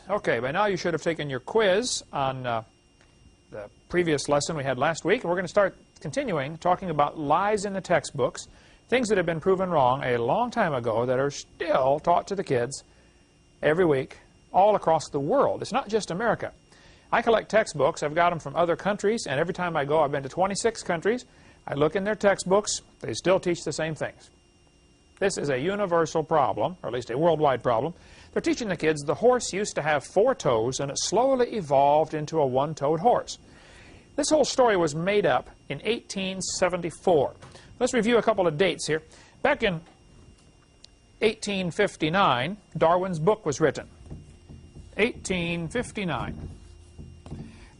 Okay, by now you should have taken your quiz on the previous lesson we had last week. We're going to start continuing talking about lies in the textbooks, things that have been proven wrong a long time ago that are still taught to the kids every week all across the world. It's not just America. I collect textbooks. I've got them from other countries, and every time I go, I've been to 26 countries. I look in their textbooks. They still teach the same things. This is a universal problem, or at least a worldwide problem. They're teaching the kids the horse used to have 4 toes, and it slowly evolved into a one-toed horse. This whole story was made up in 1874. Let's review a couple of dates here. Back in 1859, Darwin's book was written. 1859.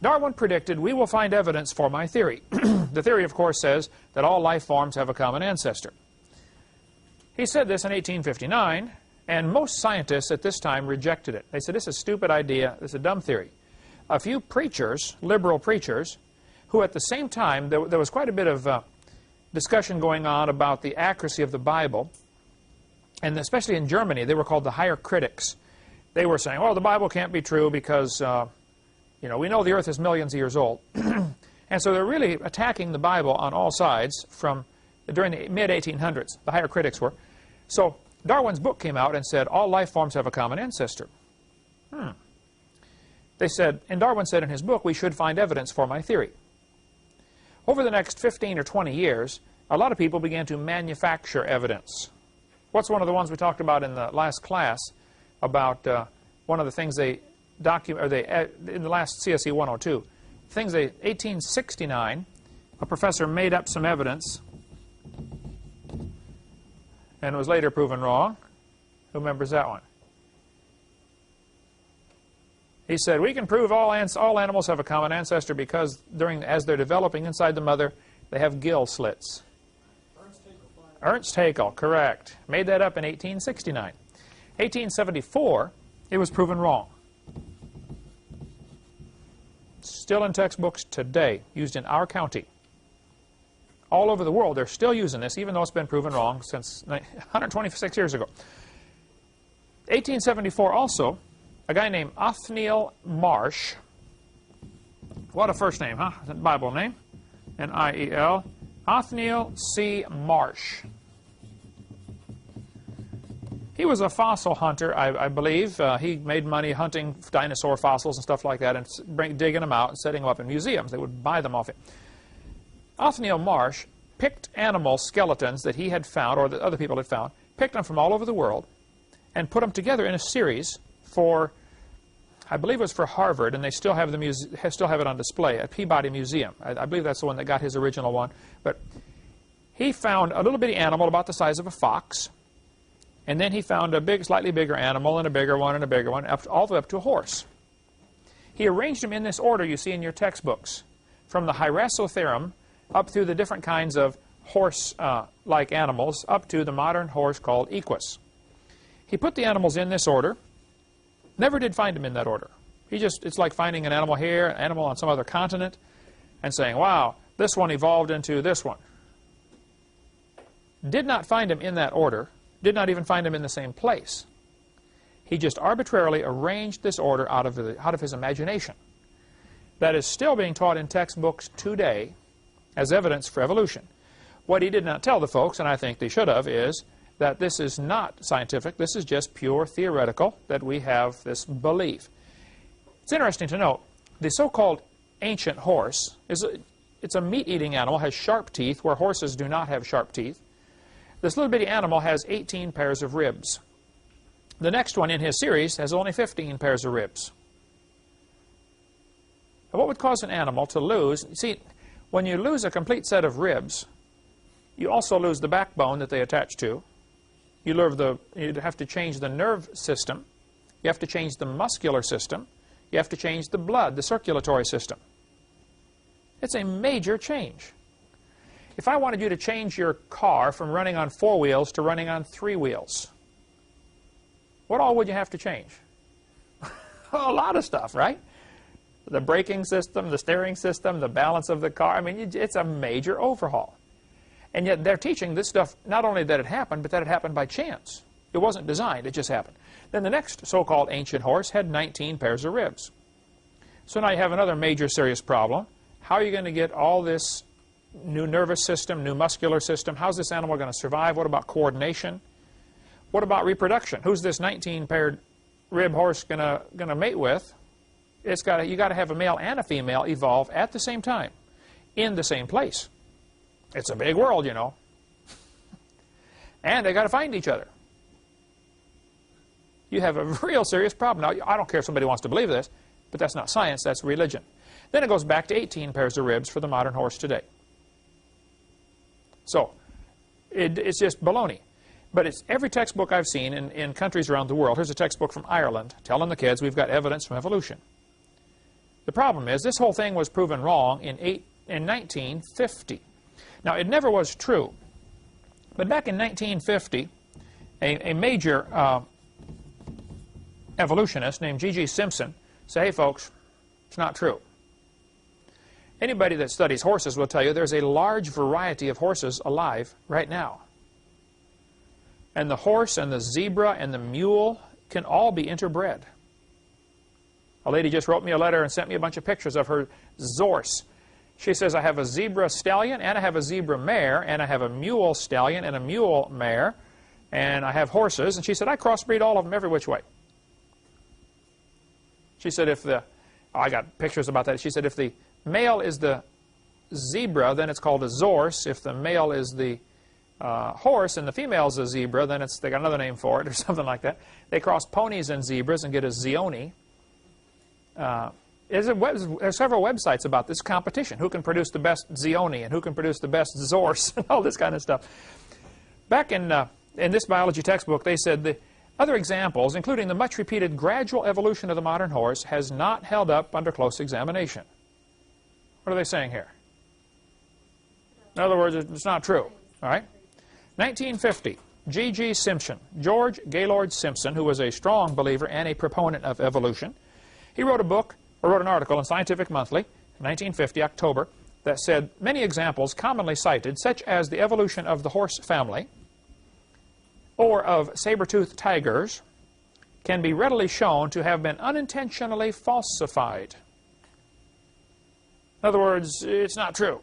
Darwin predicted, "We will find evidence for my theory." The theory, of course, says that all life forms have a common ancestor. He said this in 1859, and most scientists at this time rejected it. They said, this is a stupid idea, this is a dumb theory. A few preachers, liberal preachers, who at the same time, there was quite a bit of discussion going on about the accuracy of the Bible, and especially in Germany, they were called the higher critics. They were saying, well, the Bible can't be true because, you know, we know the earth is millions of years old. And so they're really attacking the Bible on all sides from during the mid-1800s. The higher critics were. So Darwin's book came out and said, all life forms have a common ancestor. They said, and Darwin said in his book, we should find evidence for my theory. Over the next 15 or 20 years, a lot of people began to manufacture evidence. What's one of the ones we talked about in the last class about one of the things they document, or in the last CSE 102, things 1869, a professor made up some evidence and was later proven wrong. Who remembers that one? He said, we can prove all animals have a common ancestor because as they're developing inside the mother, they have gill slits. Ernst Haeckel, correct. Made that up in 1869. 1874, it was proven wrong. Still in textbooks today, used in our county. All over the world, they're still using this, even though it's been proven wrong since 126 years ago. 1874 also, a guy named Othniel Marsh. What a first name, huh? That's a Bible name. N-I-E-L. Othniel C. Marsh. He was a fossil hunter, I believe. He made money hunting dinosaur fossils and stuff like that and digging them out and setting them up in museums. They would buy them off him. Othniel Marsh picked animal skeletons that he had found, or that other people had found, picked them from all over the world, and put them together in a series for, I believe it was for Harvard, and they still have it on display at Peabody Museum. I believe that's the one that got his original one. But he found a little bitty animal about the size of a fox, and then he found a slightly bigger animal, and a bigger one, and a bigger one, all the way up to a horse. He arranged them in this order you see in your textbooks, from the Hyracotherum up through the different kinds of horse-like animals, up to the modern horse called Equus. He put the animals in this order, never did find them in that order. It's like finding an animal here, an animal on some other continent, and saying, wow, this one evolved into this one. Did not find them in that order, did not even find them in the same place. He just arbitrarily arranged this order out of his imagination. That is still being taught in textbooks today as evidence for evolution. What he did not tell the folks, and I think they should have, is that this is not scientific. This is just pure theoretical, that we have this belief. It's interesting to note, the so-called ancient horse, it's a meat-eating animal, has sharp teeth, where horses do not have sharp teeth. This little bitty animal has 18 pairs of ribs. The next one in his series has only 15 pairs of ribs. Now, what would cause an animal to lose? See, when you lose a complete set of ribs, you also lose the backbone that they attach to. You'd have to change the nerve system. You have to change the muscular system. You have to change the blood, the circulatory system. It's a major change. If I wanted you to change your car from running on 4 wheels to running on 3 wheels, what all would you have to change? A lot of stuff, right? The braking system, the steering system, the balance of the car. I mean, it's a major overhaul. And yet they're teaching this stuff, not only that it happened, but that it happened by chance. It wasn't designed, it just happened. Then the next so-called ancient horse had 19 pairs of ribs. So now you have another major serious problem. How are you going to get all this new nervous system, new muscular system? How's this animal going to survive? What about coordination? What about reproduction? Who's this 19-paired rib horse going to mate with? You got to have a male and a female evolve at the same time, in the same place. It's a big world, you know. And they got to find each other. You have a real serious problem. Now, I don't care if somebody wants to believe this, but that's not science, that's religion. Then it goes back to 18 pairs of ribs for the modern horse today. So, it's just baloney. But it's every textbook I've seen in countries around the world. Here's a textbook from Ireland telling the kids we've got evidence from evolution. The problem is this whole thing was proven wrong in 1950. Now, it never was true. But back in 1950, a major evolutionist named G.G. Simpson said, hey, folks, it's not true. Anybody that studies horses will tell you there's a large variety of horses alive right now. And the horse and the zebra and the mule can all be interbred. A lady just wrote me a letter and sent me a bunch of pictures of her Zorse. She says, I have a zebra stallion, and I have a zebra mare, and I have a mule stallion and a mule mare, and I have horses. And she said, I crossbreed all of them every which way. She said, I got pictures about that. She said, if the male is the zebra, then it's called a Zorse. If the male is the horse and the female is a zebra, then they got another name for it or something like that. They cross ponies and zebras and get a Zioni. There's several websites about this competition. Who can produce the best Zioni and who can produce the best Zorse and all this kind of stuff. Back in this biology textbook, they said the other examples, including the much repeated gradual evolution of the modern horse, has not held up under close examination. What are they saying here? In other words, it's not true. All right? 1950, G.G. Simpson, George Gaylord Simpson, who was a strong believer and a proponent of evolution, he wrote an article in Scientific Monthly, 1950, October, that said many examples commonly cited, such as the evolution of the horse family or of saber-toothed tigers, can be readily shown to have been unintentionally falsified. In other words, it's not true.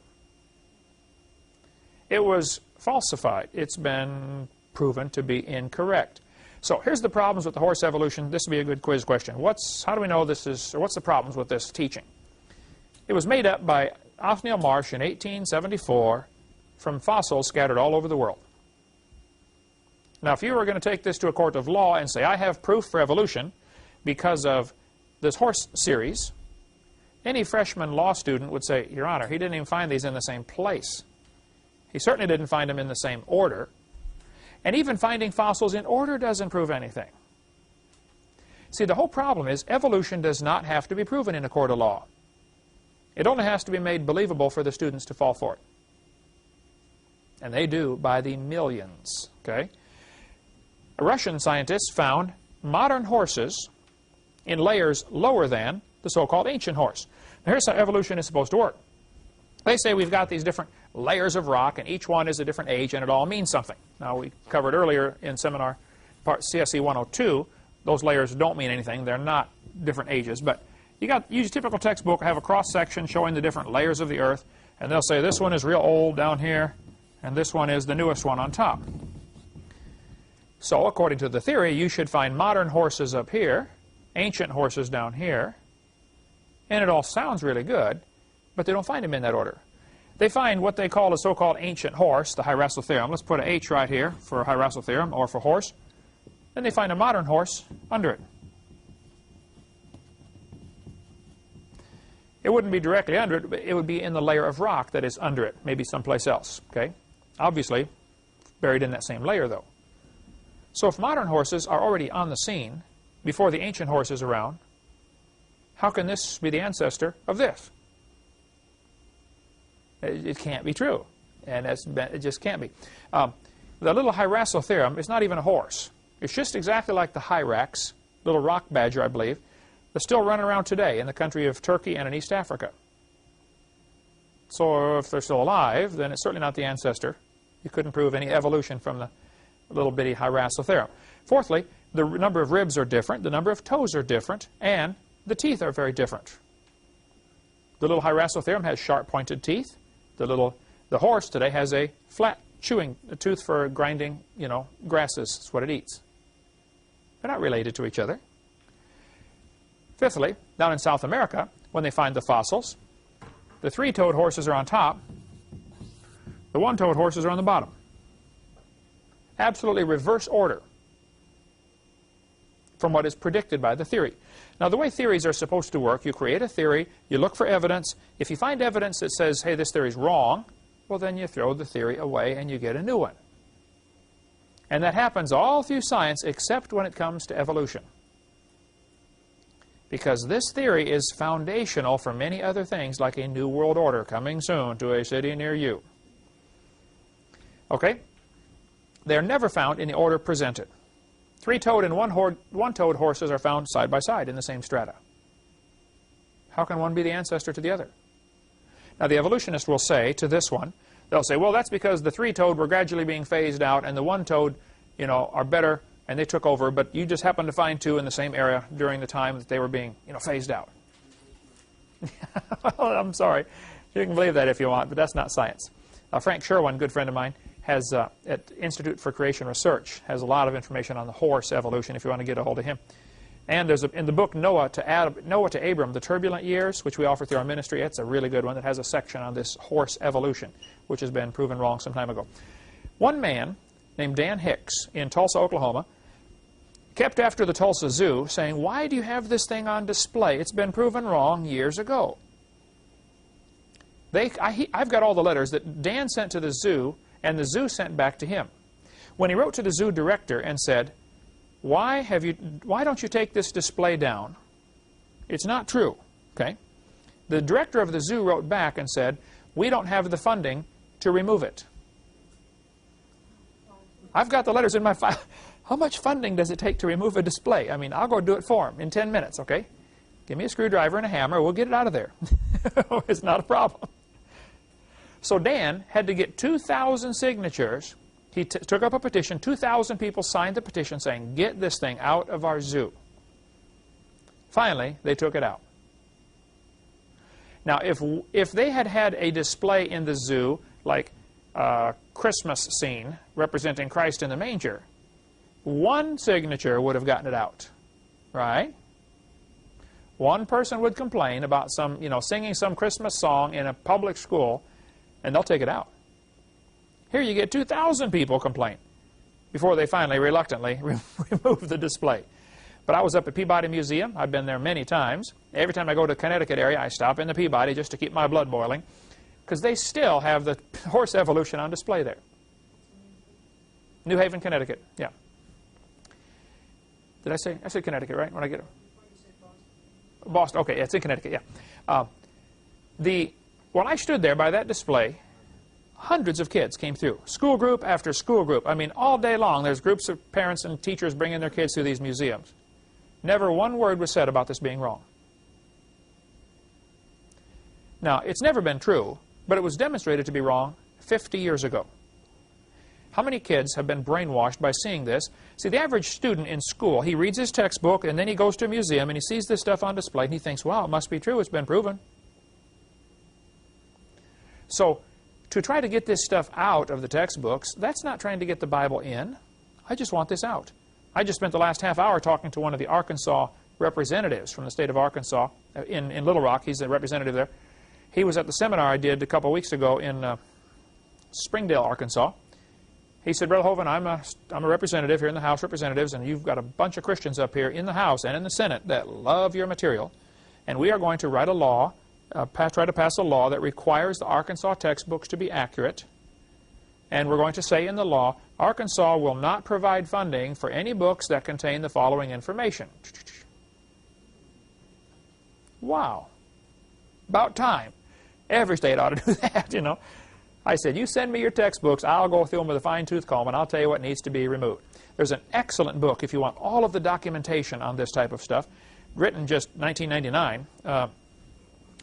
It was falsified. It's been proven to be incorrect. So here's the problems with the horse evolution. This would be a good quiz question. How do we know this is, or what's the problems with this teaching? It was made up by Othniel Marsh in 1874 from fossils scattered all over the world. Now, if you were going to take this to a court of law and say, I have proof for evolution because of this horse series, any freshman law student would say, Your Honor, he didn't even find these in the same place. He certainly didn't find them in the same order. And even finding fossils in order doesn't prove anything. See, the whole problem is evolution does not have to be proven in a court of law. It only has to be made believable for the students to fall for it. And they do by the millions. Okay? Russian scientists found modern horses in layers lower than the so-called ancient horse. Now, here's how evolution is supposed to work. They say we've got these different layers of rock, and each one is a different age, and it all means something. Now, we covered earlier in seminar part CSE 102, those layers don't mean anything. They're not different ages. But use a typical textbook, have a cross-section showing the different layers of the earth, and they'll say this one is real old down here, and this one is the newest one on top. So, according to the theory, you should find modern horses up here, ancient horses down here, and it all sounds really good, but they don't find them in that order. They find what they call a so-called ancient horse, the Hyracotherum. Let's put an H right here for Hyracotherum, or for horse. Then they find a modern horse under it. It wouldn't be directly under it, but it would be in the layer of rock that is under it, maybe someplace else. Okay? Obviously, buried in that same layer, though. So if modern horses are already on the scene before the ancient horse is around, how can this be the ancestor of this? It can't be true, and it just can't be. The little Hyracotherum is not even a horse. It's just exactly like the hyrax, little rock badger, I believe, that's still running around today in the country of Turkey and in East Africa. So if they're still alive, then it's certainly not the ancestor. You couldn't prove any evolution from little bitty Hyracotherum. Fourthly, the number of ribs are different, the number of toes are different, and the teeth are very different. The little Hyracotherum has sharp-pointed teeth. The horse today has a flat chewing tooth for grinding, grasses. That's what it eats. They're not related to each other. Fifthly, down in South America, when they find the fossils, the three-toed horses are on top, the one-toed horses are on the bottom. Absolutely reverse order from what is predicted by the theory. Now, the way theories are supposed to work, you create a theory, you look for evidence. If you find evidence that says, hey, this theory is wrong, well, then you throw the theory away and you get a new one. And that happens all through science except when it comes to evolution. Because this theory is foundational for many other things, like a new world order coming soon to a city near you. Okay? They're never found in the order presented. Three-toed and one-toed horses are found side by side in the same strata. How can one be the ancestor to the other? Now, the evolutionist will say to this one, they'll say, well, that's because the three-toed were gradually being phased out, and the one-toed, are better, and they took over, but you just happened to find two in the same area during the time that they were being, phased out. Well, I'm sorry. You can believe that if you want, but that's not science. Frank Sherwin, good friend of mine, has at Institute for Creation Research, has a lot of information on the horse evolution if you want to get a hold of him. And there's in the book Noah to Abram, The Turbulent Years, which we offer through our ministry. It's a really good one that has a section on this horse evolution, which has been proven wrong some time ago. One man named Dan Hicks in Tulsa, Oklahoma, kept after the Tulsa Zoo, saying, why do you have this thing on display? It's been proven wrong years ago. I've got all the letters that Dan sent to the zoo, and the zoo sent back to him. When he wrote to the zoo director and said, why don't you take this display down? It's not true. Okay? The director of the zoo wrote back and said, we don't have the funding to remove it. I've got the letters in my file. How much funding does it take to remove a display? I mean, I'll go do it for him in 10 minutes, okay? Give me a screwdriver and a hammer, we'll get it out of there. It's not a problem. So Dan had to get 2,000 signatures. He took up a petition. 2,000 people signed the petition saying, get this thing out of our zoo. Finally, they took it out. Now, if they had had a display in the zoo, like a Christmas scene representing Christ in the manger, one signature would have gotten it out, right? One person would complain about singing some Christmas song in a public school, and they'll take it out. Here you get 2,000 people complain before they finally reluctantly remove the display. But I was up at Peabody Museum. I've been there many times. Every time I go to the Connecticut area, I stop in the Peabody just to keep my blood boiling, because they still have the horse evolution on display there. New Haven, Connecticut. Yeah. Did I say Connecticut, right? When I get it? Boston. Okay, yeah, it's in Connecticut, yeah. When I stood there by that display, hundreds of kids came through. School group after school group. I mean, all day long, there's groups of parents and teachers bringing their kids through these museums. Never one word was said about this being wrong. Now, it's never been true, but it was demonstrated to be wrong 50 years ago. How many kids have been brainwashed by seeing this? See, the average student in school, he reads his textbook, and then he goes to a museum, and he sees this stuff on display, and he thinks, wow, it must be true, it's been proven. So, to try to get this stuff out of the textbooks, that's not trying to get the Bible in. I just want this out. I just spent the last half hour talking to one of the Arkansas representatives from the state of Arkansas in Little Rock. He's a representative there. He was at the seminar I did a couple weeks ago in Springdale, Arkansas. He said, Brother Hovind, I'm a representative here in the House of Representatives, and you've got a bunch of Christians up here in the House and in the Senate that love your material, and we are going to write a law, try to pass a law that requires the Arkansas textbooks to be accurate, and we're going to say in the law, Arkansas will not provide funding for any books that contain the following information. Wow. About time. Every state ought to do that, you know. I said, you send me your textbooks, I'll go through them with a fine-tooth comb, and I'll tell you what needs to be removed. There's an excellent book, if you want all of the documentation on this type of stuff, written just 1999,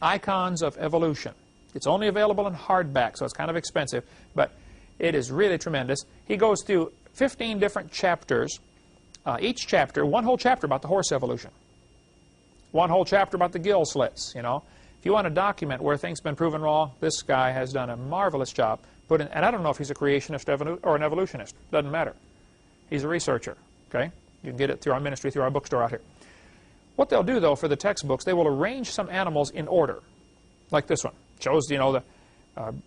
Icons of Evolution. It's only available in hardback, so it's kind of expensive, but It is really tremendous. He goes through 15 different chapters. Each chapter, one whole chapter about the horse evolution. One whole chapter about the gill slits, you know. If you want to document where things have been proven wrong, this guy has done a marvelous job. And I don't know if he's a creationist or an evolutionist. Doesn't matter. He's a researcher, okay? You can get it through our ministry, through our bookstore out here. What they'll do, though, for the textbooks, they will arrange some animals in order, like this one. Shows, you know, the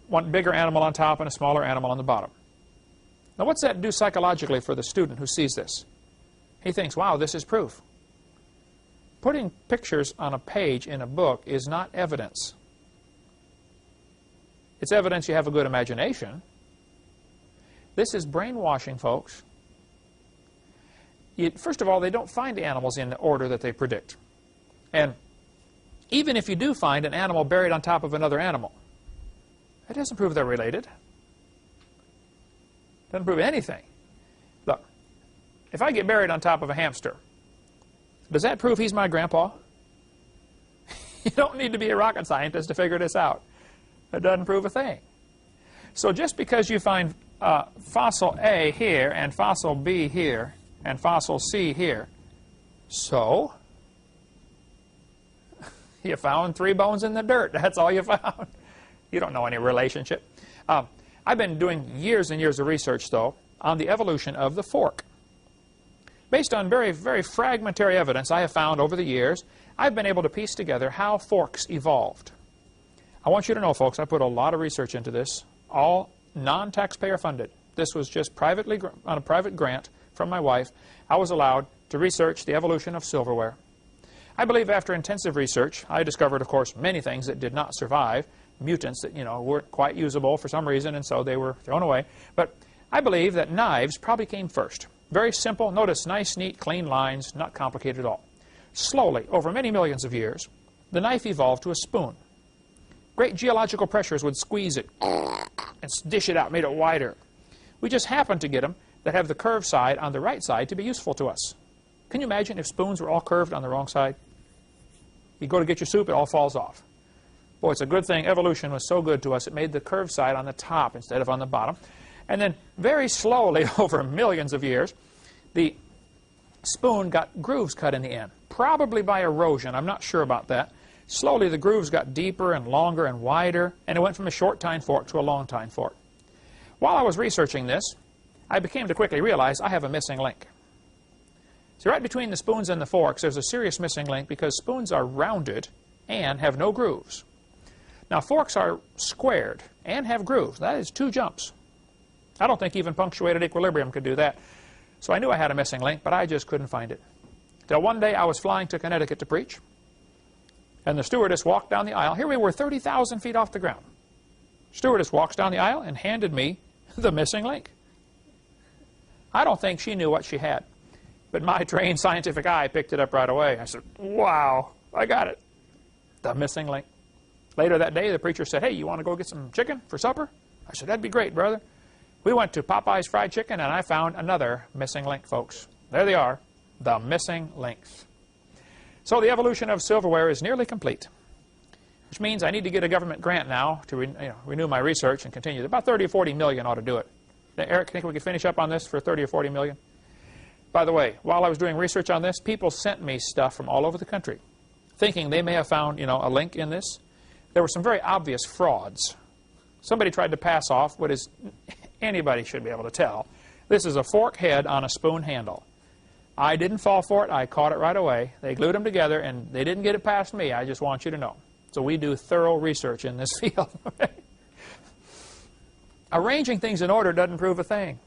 one bigger animal on top and a smaller animal on the bottom. Now, what's that do psychologically for the student who sees this? He thinks, wow, this is proof. Putting pictures on a page in a book is not evidence. It's evidence you have a good imagination. This is brainwashing, folks. First of all, they don't find animals in the order that they predict. And even if you do find an animal buried on top of another animal, that doesn't prove they're related. Doesn't prove anything. Look, if I get buried on top of a hamster, does that prove he's my grandpa? You don't need to be a rocket scientist to figure this out. It doesn't prove a thing. So just because you find fossil A here and fossil B here and fossil C here, so you found 3 bones in the dirt. That's all you found. You don't know any relationship. I've been doing years and years of research, though, on the evolution of the fork. Based on very, very fragmentary evidence I have found over the years, I've been able to piece together how forks evolved. I want you to know, folks, I put a lot of research into this, all non-taxpayer funded. This was just privately, on a private grant from my wife. I was allowed to research the evolution of silverware. I believe after intensive research, I discovered, of course, many things that did not survive, mutants that, you know, weren't quite usable for some reason, and so they were thrown away. But I believe that knives probably came first. Very simple. Notice nice, neat, clean lines, not complicated at all. Slowly, over many millions of years, the knife evolved to a spoon. Great geological pressures would squeeze it and dish it out, made it wider. We just happened to get them that have the curved side on the right side to be useful to us. Can you imagine if spoons were all curved on the wrong side? You go to get your soup, it all falls off. Boy, it's a good thing evolution was so good to us, it made the curved side on the top instead of on the bottom. And then very slowly, over millions of years, the spoon got grooves cut in the end, probably by erosion. I'm not sure about that. Slowly, the grooves got deeper and longer and wider, and it went from a short tine fork to a long tine fork. While I was researching this, I became to quickly realize I have a missing link. See, right between the spoons and the forks, there's a serious missing link because spoons are rounded and have no grooves. Now, forks are squared and have grooves. That is 2 jumps. I don't think even punctuated equilibrium could do that. So I knew I had a missing link, but I just couldn't find it. Till one day I was flying to Connecticut to preach, and the stewardess walked down the aisle. Here we were 30,000 feet off the ground. Stewardess walks down the aisle and handed me the missing link. I don't think she knew what she had, but my trained scientific eye picked it up right away. I said, wow, I got it. The missing link. Later that day, the preacher said, hey, you want to go get some chicken for supper? I said, that'd be great, brother. We went to Popeye's Fried Chicken, and I found another missing link, folks. There they are, the missing links. So the evolution of silverware is nearly complete, which means I need to get a government grant now to renew my research and continue. About 30 or 40 million ought to do it. Now, Eric, think we could finish up on this for 30 or 40 million? By the way, while I was doing research on this, people sent me stuff from all over the country, thinking they may have found, a link in this. There were some very obvious frauds. Somebody tried to pass off what is anybody should be able to tell. This is a fork head on a spoon handle. I didn't fall for it. I caught it right away. They glued them together, and they didn't get it past me. I just want you to know. So we do thorough research in this field. Arranging things in order doesn't prove a thing.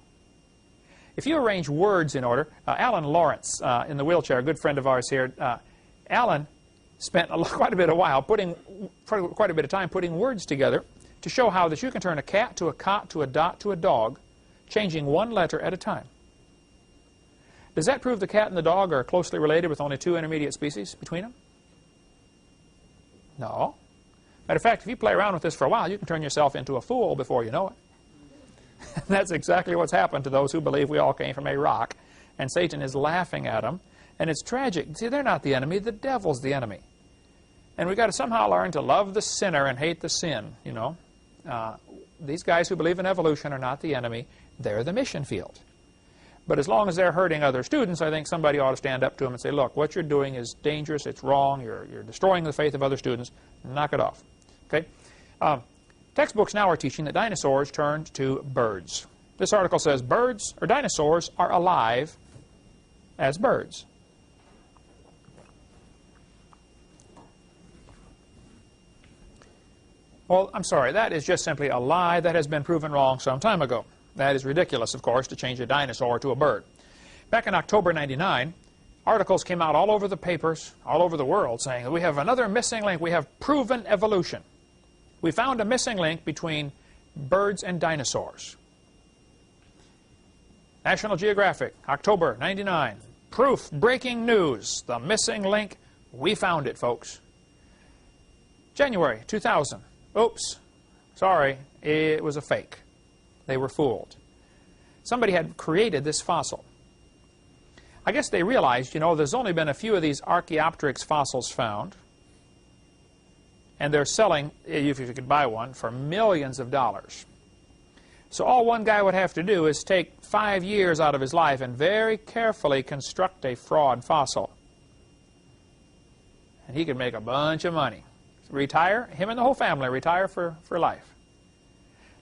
If you arrange words in order, Alan Lawrence in the wheelchair, a good friend of ours here, Alan spent quite a bit of time putting words together to show how that you can turn a cat to a cot to a dot to a dog, changing one letter at a time. Does that prove the cat and the dog are closely related with only 2 intermediate species between them? No. Matter of fact, if you play around with this for a while, you can turn yourself into a fool before you know it. That's exactly what's happened to those who believe we all came from a rock, and Satan is laughing at them, and it's tragic. See, they're not the enemy, the devil's the enemy. And we've got to somehow learn to love the sinner and hate the sin, these guys who believe in evolution are not the enemy. They're the mission field. But as long as they're hurting other students, I think somebody ought to stand up to them and say, look, what you're doing is dangerous, it's wrong, you're destroying the faith of other students, knock it off. Okay? Textbooks now are teaching that dinosaurs turned to birds. This article says birds, or dinosaurs, are alive as birds. Well, I'm sorry, that is just simply a lie that has been proven wrong some time ago. That is ridiculous, of course, to change a dinosaur to a bird. Back in October '99, articles came out all over the papers, all over the world, saying that we have another missing link. We have proven evolution. We found a missing link between birds and dinosaurs. National Geographic, October '99. Proof, breaking news, the missing link. We found it, folks. January 2000. Oops, sorry, it was a fake. They were fooled. Somebody had created this fossil. I guess they realized, you know, there's only been a few of these Archaeopteryx fossils found, and they're selling, if you could buy one, for millions of dollars. So all one guy would have to do is take 5 years out of his life and very carefully construct a fraud fossil. And he could make a bunch of money. Retire, him and the whole family retire for life.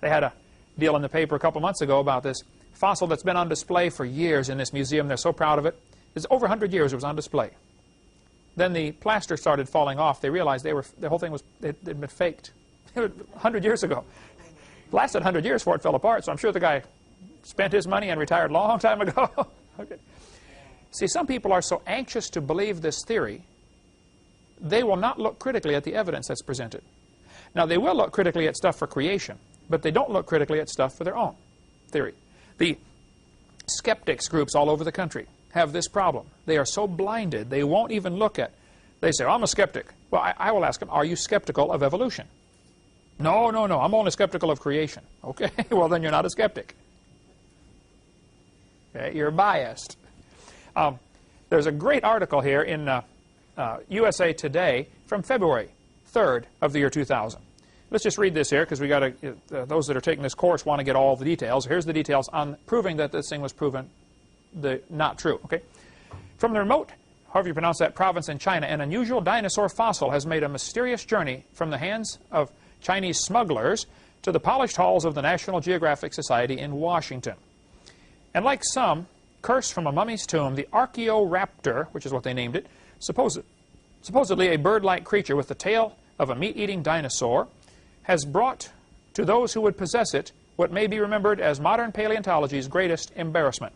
They had a deal in the paper a couple months ago about this fossil that's been on display for years in this museum. They're so proud of it. It's over 100 years it was on display. Then the plaster started falling off. They realized the whole thing had been faked. 100 years ago. It lasted 100 years before it fell apart, so I'm sure the guy spent his money and retired a long time ago. Okay. See, some people are so anxious to believe this theory, they will not look critically at the evidence that's presented. Now, they will look critically at stuff for creation, but they don't look critically at stuff for their own theory. The skeptics groups all over the country have this problem. They are so blinded, they won't even look at. They say, oh, I'm a skeptic. Well, I will ask them, are you skeptical of evolution? No, no, no, I'm only skeptical of creation. Okay, well, then you're not a skeptic. Okay, you're biased. There's a great article here in USA Today from February 3rd of the year 2000. Let's just read this here, because we got to. Those that are taking this course want to get all the details. Here's the details on proving that this thing was proven not true. Okay, from the remote, however you pronounce that, province in China, an unusual dinosaur fossil has made a mysterious journey from the hands of Chinese smugglers to the polished halls of the National Geographic Society in Washington. And like some, cursed from a mummy's tomb, the Archaeopteryx, which is what they named it, supposedly a bird-like creature with the tail of a meat-eating dinosaur, has brought to those who would possess it what may be remembered as modern paleontology's greatest embarrassment.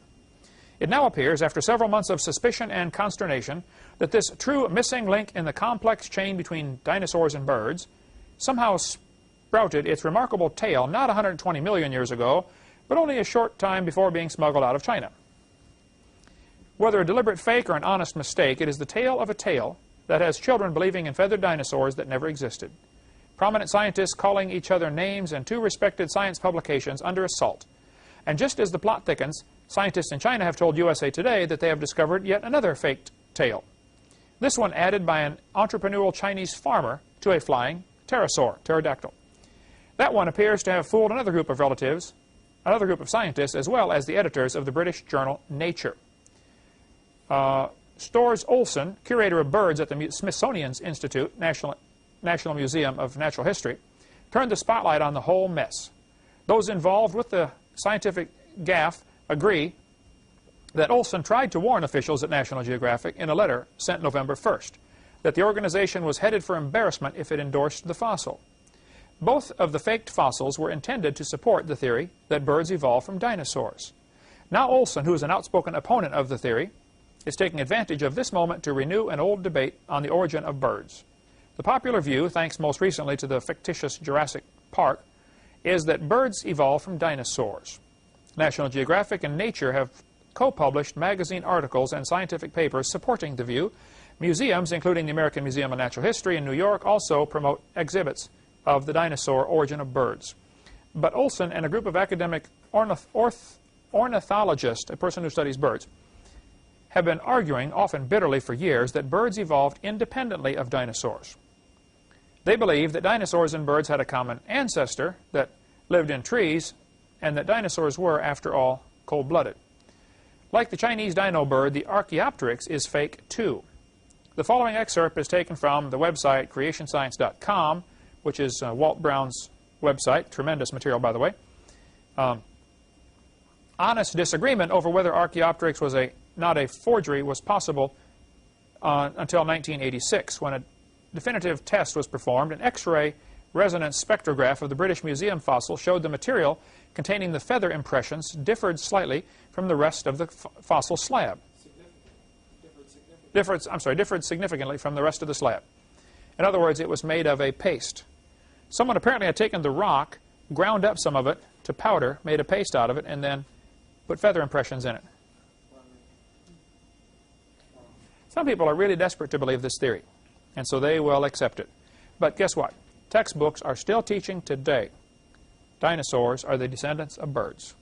It now appears, after several months of suspicion and consternation, that this true missing link in the complex chain between dinosaurs and birds somehow sprouted its remarkable tail not 120 million years ago, but only a short time before being smuggled out of China. Whether a deliberate fake or an honest mistake, it is the tale of a tale that has children believing in feathered dinosaurs that never existed. Prominent scientists calling each other names, and 2 respected science publications under assault. And just as the plot thickens, scientists in China have told USA Today that they have discovered yet another faked tale. This one added by an entrepreneurial Chinese farmer to a flying pterodactyl. That one appears to have fooled another group of relatives, another group of scientists, as well as the editors of the British journal Nature. Storrs Olson, curator of birds at the Smithsonian's Institute, National Museum of Natural History, turned the spotlight on the whole mess. Those involved with the scientific gaffe agree that Olson tried to warn officials at National Geographic in a letter sent November 1st that the organization was headed for embarrassment if it endorsed the fossil. Both of the faked fossils were intended to support the theory that birds evolved from dinosaurs. Now Olson, who is an outspoken opponent of the theory, is taking advantage of this moment to renew an old debate on the origin of birds. The popular view, thanks most recently to the fictitious Jurassic Park, is that birds evolved from dinosaurs. National Geographic and Nature have co-published magazine articles and scientific papers supporting the view. Museums, including the American Museum of Natural History in New York, also promote exhibits of the dinosaur origin of birds. But Olson and a group of academic ornithologists, a person who studies birds, have been arguing, often bitterly for years, that birds evolved independently of dinosaurs. They believe that dinosaurs and birds had a common ancestor that lived in trees, and that dinosaurs were, after all, cold-blooded. Like the Chinese dino bird, the Archaeopteryx is fake too. The following excerpt is taken from the website creationscience.com, which is Walt Brown's website. Tremendous material, by the way. Honest disagreement over whether Archaeopteryx was not a forgery was possible until 1986, when a definitive test was performed. An X-ray resonance spectrograph of the British Museum fossil showed the material containing the feather impressions differed slightly from the rest of the fossil slab. Differed significantly from the rest of the slab. In other words, it was made of a paste. Someone apparently had taken the rock, ground up some of it to powder, made a paste out of it, and then put feather impressions in it. Some people are really desperate to believe this theory, and so they will accept it. But guess what? Textbooks are still teaching today dinosaurs are the descendants of birds.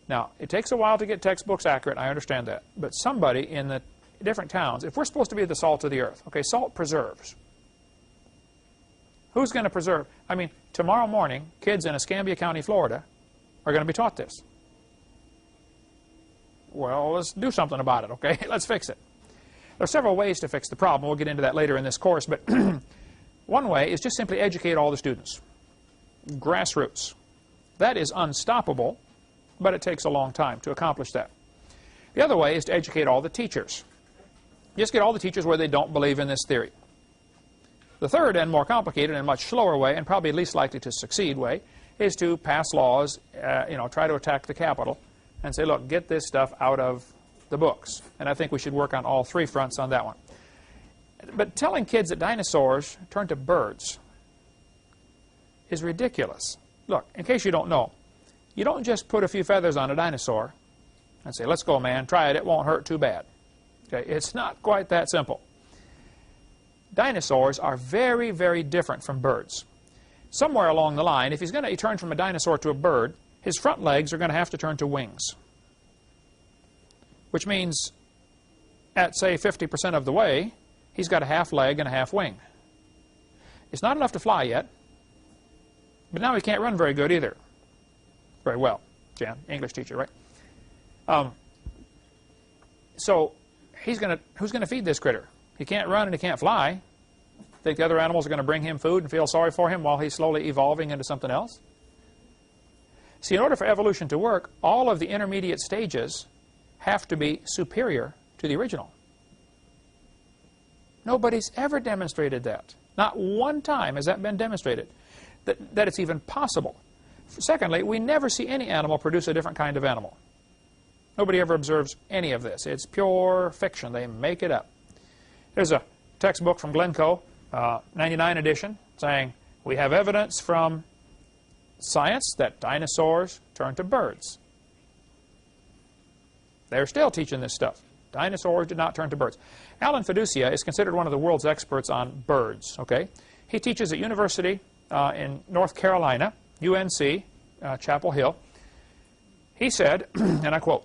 Now, it takes a while to get textbooks accurate, I understand that. But somebody in the different towns, if we're supposed to be the salt of the earth, okay, salt preserves. Who's going to preserve? I mean, tomorrow morning, kids in Escambia County, Florida, are going to be taught this. Well, let's do something about it, okay? Let's fix it. There are several ways to fix the problem. We'll get into that later in this course. But one way is just simply educate all the students. Grassroots. That is unstoppable, but it takes a long time to accomplish that. The other way is to educate all the teachers. Just get all the teachers where they don't believe in this theory. The third and more complicated and much slower way, and probably least likely to succeed way, is to pass laws, try to attack the Capitol, and say, look, get this stuff out of the books. And I think we should work on all three fronts on that one. But telling kids that dinosaurs turn to birds is ridiculous. Look, in case you don't know, you don't just put a few feathers on a dinosaur and say, let's go, man, try it, it won't hurt too bad. Okay, it's not quite that simple. Dinosaurs are very, very different from birds. Somewhere along the line, if he's going to turn from a dinosaur to a bird, his front legs are going to have to turn to wings. Which means, at, say, 50% of the way, he's got a half leg and a half wing. It's not enough to fly yet, but now he can't run very good either. Very well, Jan, English teacher, right? So, who's going to feed this critter? He can't run and he can't fly. Think the other animals are going to bring him food and feel sorry for him while he's slowly evolving into something else? See, in order for evolution to work, all of the intermediate stages have to be superior to the original. Nobody's ever demonstrated that. Not one time has that been demonstrated, that it's even possible. Secondly, we never see any animal produce a different kind of animal. Nobody ever observes any of this. It's pure fiction. They make it up. There's a textbook from Glencoe, 99 edition, saying, we have evidence from science that dinosaurs turn to birds. They're still teaching this stuff. Dinosaurs did not turn to birds. Alan Fiducia is considered one of the world's experts on birds. Okay, he teaches at university in North Carolina, UNC, Chapel Hill. He said, and I quote,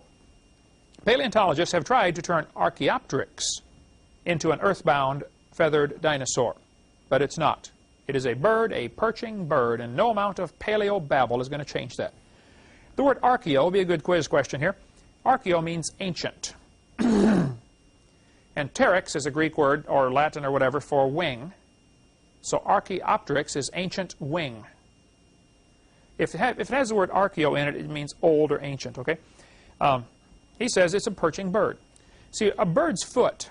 paleontologists have tried to turn Archaeopteryx into an earthbound feathered dinosaur, but it's not. It is a bird, a perching bird, and no amount of paleo-babble is going to change that. The word archaeo will be a good quiz question here. Archaeo means ancient. And pteryx is a Greek word, or Latin or whatever, for wing. So Archaeopteryx is ancient wing. If it has the word archaeo in it, it means old or ancient, okay? He says it's a perching bird. See, a bird's foot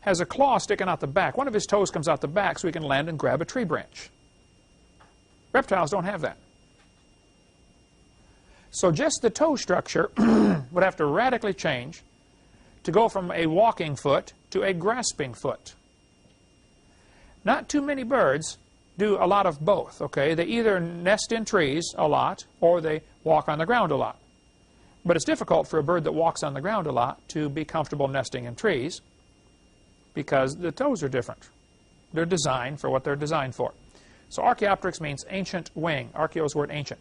has a claw sticking out the back. One of his toes comes out the back so he can land and grab a tree branch. Reptiles don't have that. So just the toe structure would have to radically change to go from a walking foot to a grasping foot. Not too many birds do a lot of both, okay? They either nest in trees a lot or they walk on the ground a lot. But it's difficult for a bird that walks on the ground a lot to be comfortable nesting in trees because the toes are different. They're designed for what they're designed for. So Archaeopteryx means ancient wing. Archaeo's word ancient.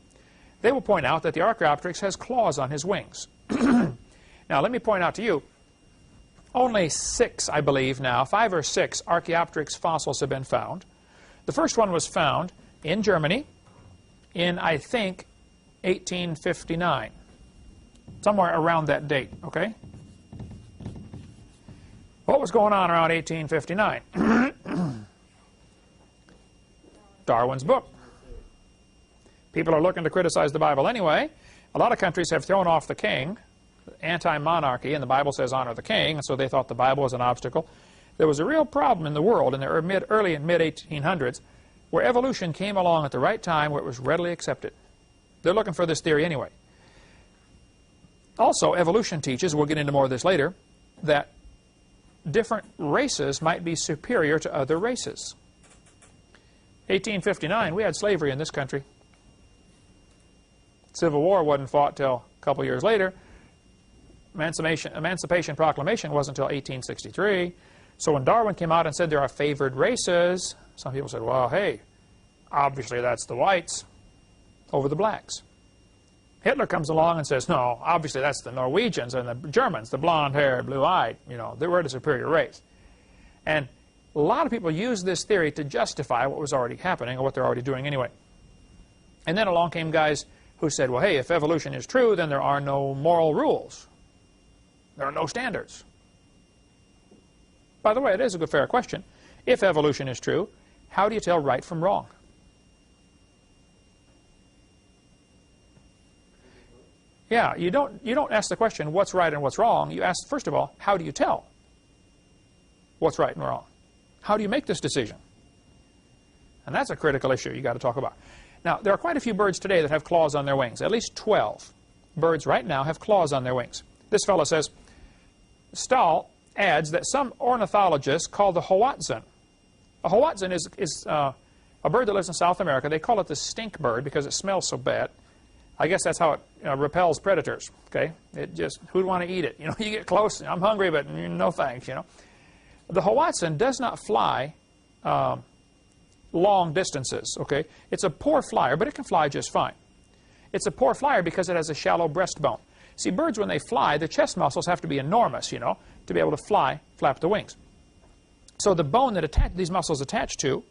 They will point out that the Archaeopteryx has claws on his wings. Now, let me point out to you, only 6, I believe now, 5 or 6 Archaeopteryx fossils have been found. The first one was found in Germany in, I think, 1859. Somewhere around that date, okay? What was going on around 1859? Darwin's book. People are looking to criticize the Bible anyway. A lot of countries have thrown off the king, anti-monarchy, and the Bible says honor the king, and so they thought the Bible was an obstacle. There was a real problem in the world in the early and mid-1800s where evolution came along at the right time where it was readily accepted. They're looking for this theory anyway. Also, evolution teaches, we'll get into more of this later, that different races might be superior to other races. 1859, we had slavery in this country. Civil War wasn't fought till a couple years later. Emancipation Proclamation wasn't until 1863. So when Darwin came out and said there are favored races, some people said, well, hey, obviously that's the whites over the blacks. Hitler comes along and says, no, obviously that's the Norwegians and the Germans, the blonde-haired, blue-eyed, you know, they were the superior race. And a lot of people use this theory to justify what was already happening or what they're already doing anyway. And then along came guys who said, well, hey, if evolution is true, then there are no moral rules. There are no standards. By the way, it is a good, fair question. If evolution is true, how do you tell right from wrong? Yeah, you don't ask the question, what's right and what's wrong. You ask, first of all, how do you tell what's right and wrong? How do you make this decision? And that's a critical issue you've got to talk about. Now, there are quite a few birds today that have claws on their wings. At least 12 birds right now have claws on their wings. This fellow says, Stahl adds that some ornithologists call the Hoatzin. A Hoatzin is a bird that lives in South America. They call it the stink bird because it smells so bad. I guess that's how it repels predators, okay? It just, who'd want to eat it? You know, you get close, I'm hungry, but no thanks, you know. The Hoatzin does not fly long distances, okay? It's a poor flyer, but it can fly just fine. It's a poor flyer because it has a shallow breastbone. See, birds, when they fly, the chest muscles have to be enormous, you know, to be able to fly, flap the wings. So the bone that these muscles attach to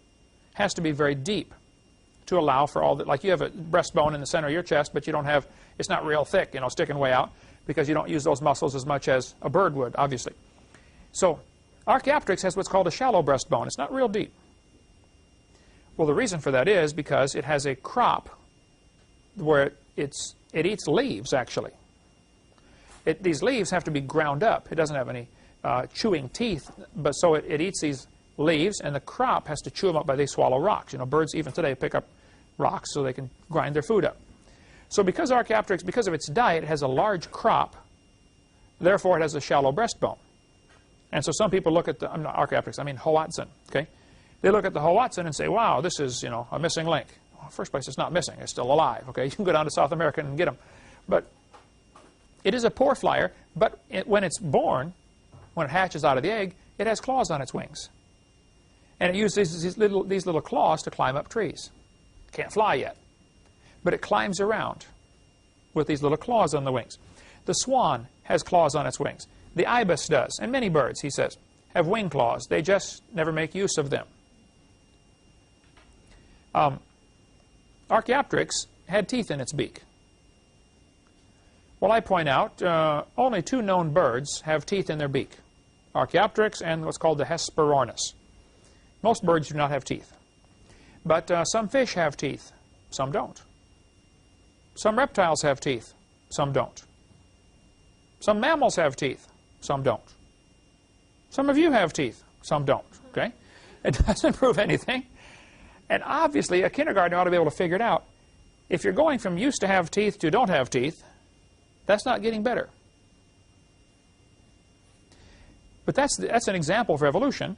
has to be very deep to allow for all that. Like you have a breastbone in the center of your chest, but you don't have, it's not real thick, you know, sticking way out, because you don't use those muscles as much as a bird would, obviously. So Archaeopteryx has what's called a shallow breastbone. It's not real deep. Well, the reason for that is because it has a crop where it eats leaves, actually. These leaves have to be ground up. It doesn't have any chewing teeth, but so it eats these leaves, and the crop has to chew them up by they swallow rocks. You know, birds even today pick up rocks so they can grind their food up. So because Archaeopteryx, because of its diet, it has a large crop, therefore it has a shallow breastbone. And so some people look at the, I'm not Archaeopteryx, I mean Hoatzin, okay? They look at the Hoatzin and say, wow, this is, you know, a missing link. Well, first place, it's not missing. It's still alive, okay? You can go down to South America and get them. But it is a poor flyer, but when it's born, when it hatches out of the egg, it has claws on its wings. And it uses these little claws to climb up trees. Can't fly yet, but it climbs around with these little claws on the wings. The swan has claws on its wings. The ibis does, and many birds, he says, have wing claws. They just never make use of them. Archaeopteryx had teeth in its beak. Well, I point out, only 2 known birds have teeth in their beak. Archaeopteryx and what's called the Hesperornis. Most birds do not have teeth. But some fish have teeth. Some don't. Some reptiles have teeth. Some don't. Some mammals have teeth. Some don't. Some of you have teeth. Some don't. Okay? It doesn't prove anything. And obviously, a kindergartner ought to be able to figure it out. If you're going from used to have teeth to don't have teeth, that's not getting better. But that's an example for evolution.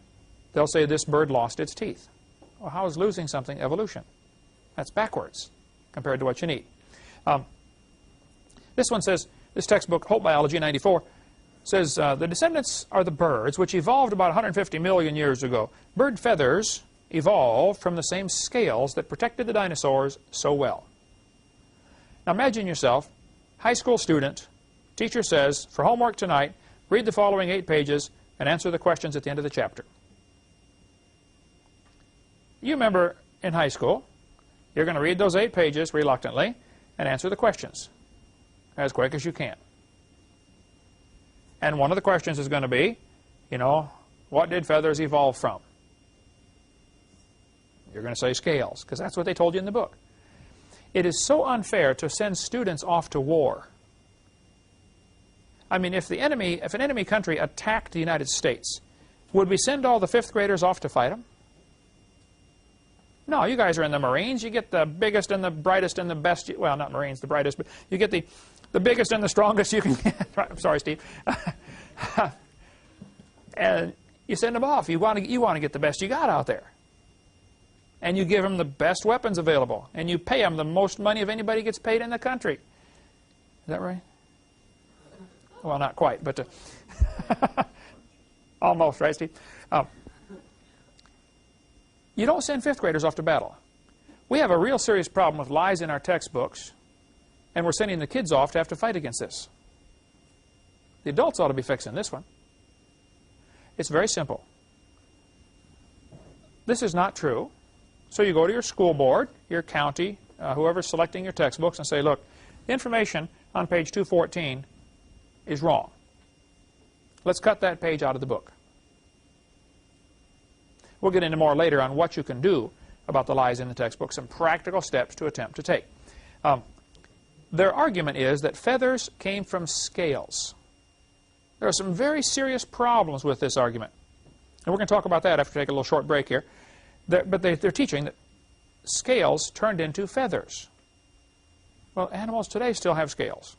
They'll say this bird lost its teeth. Well, how is losing something evolution? That's backwards compared to what you need. This one says, this textbook, Hope Biology 94, says the descendants are the birds which evolved about 150 million years ago. Bird feathers evolved from the same scales that protected the dinosaurs so well. Now imagine yourself, high school student, teacher says, for homework tonight, read the following 8 pages and answer the questions at the end of the chapter. You remember in high school, You're going to read those 8 pages reluctantly and answer the questions as quick as you can. And one of the questions is going to be, you know, what did feathers evolve from? You're going to say scales, because that's what they told you in the book. It is so unfair to send students off to war. I mean, if an enemy country attacked the United States, would we send all the 5th graders off to fight them? No, you guys are in the Marines. You get the biggest and the brightest and the best. Well, not Marines, the brightest, but you get the biggest and the strongest you can get. I'm sorry, Steve. And you send them off. You want to get the best you got out there. And you give them the best weapons available. And you pay them the most money of anybody gets paid in the country. Is that right? Well, not quite, but almost, right, Steve? You don't send 5th graders off to battle. We have a real serious problem with lies in our textbooks, and we're sending the kids off to have to fight against this. The adults ought to be fixing this one. It's very simple. This is not true. So you go to your school board, your county, whoever's selecting your textbooks, and say, look, the information on page 214 is wrong. Let's cut that page out of the book. We'll get into more later on what you can do about the lies in the textbook, some practical steps to attempt to take. Their argument is that feathers came from scales. There are some very serious problems with this argument. And we're going to talk about that after we take a little short break here. But they're teaching that scales turned into feathers. Well, animals today still have scales.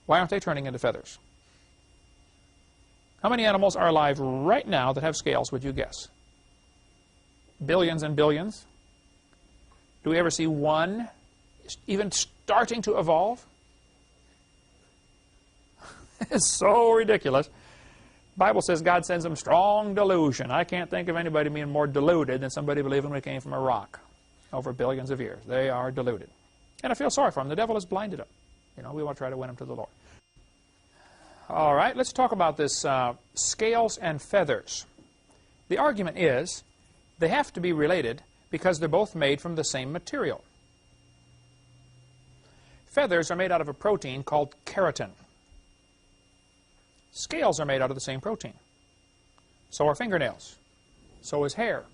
Why aren't they turning into feathers? How many animals are alive right now that have scales, would you guess? Billions and billions? Do we ever see one even starting to evolve? It's so ridiculous. The Bible says God sends them strong delusion. I can't think of anybody being more deluded than somebody believing we came from a rock over billions of years. They are deluded. And I feel sorry for them. The devil has blinded them. You know, we want to try to win them to the Lord. All right, let's talk about this scales and feathers. The argument is they have to be related because they're both made from the same material. Feathers are made out of a protein called keratin. Scales are made out of the same protein. So are fingernails. So is hair.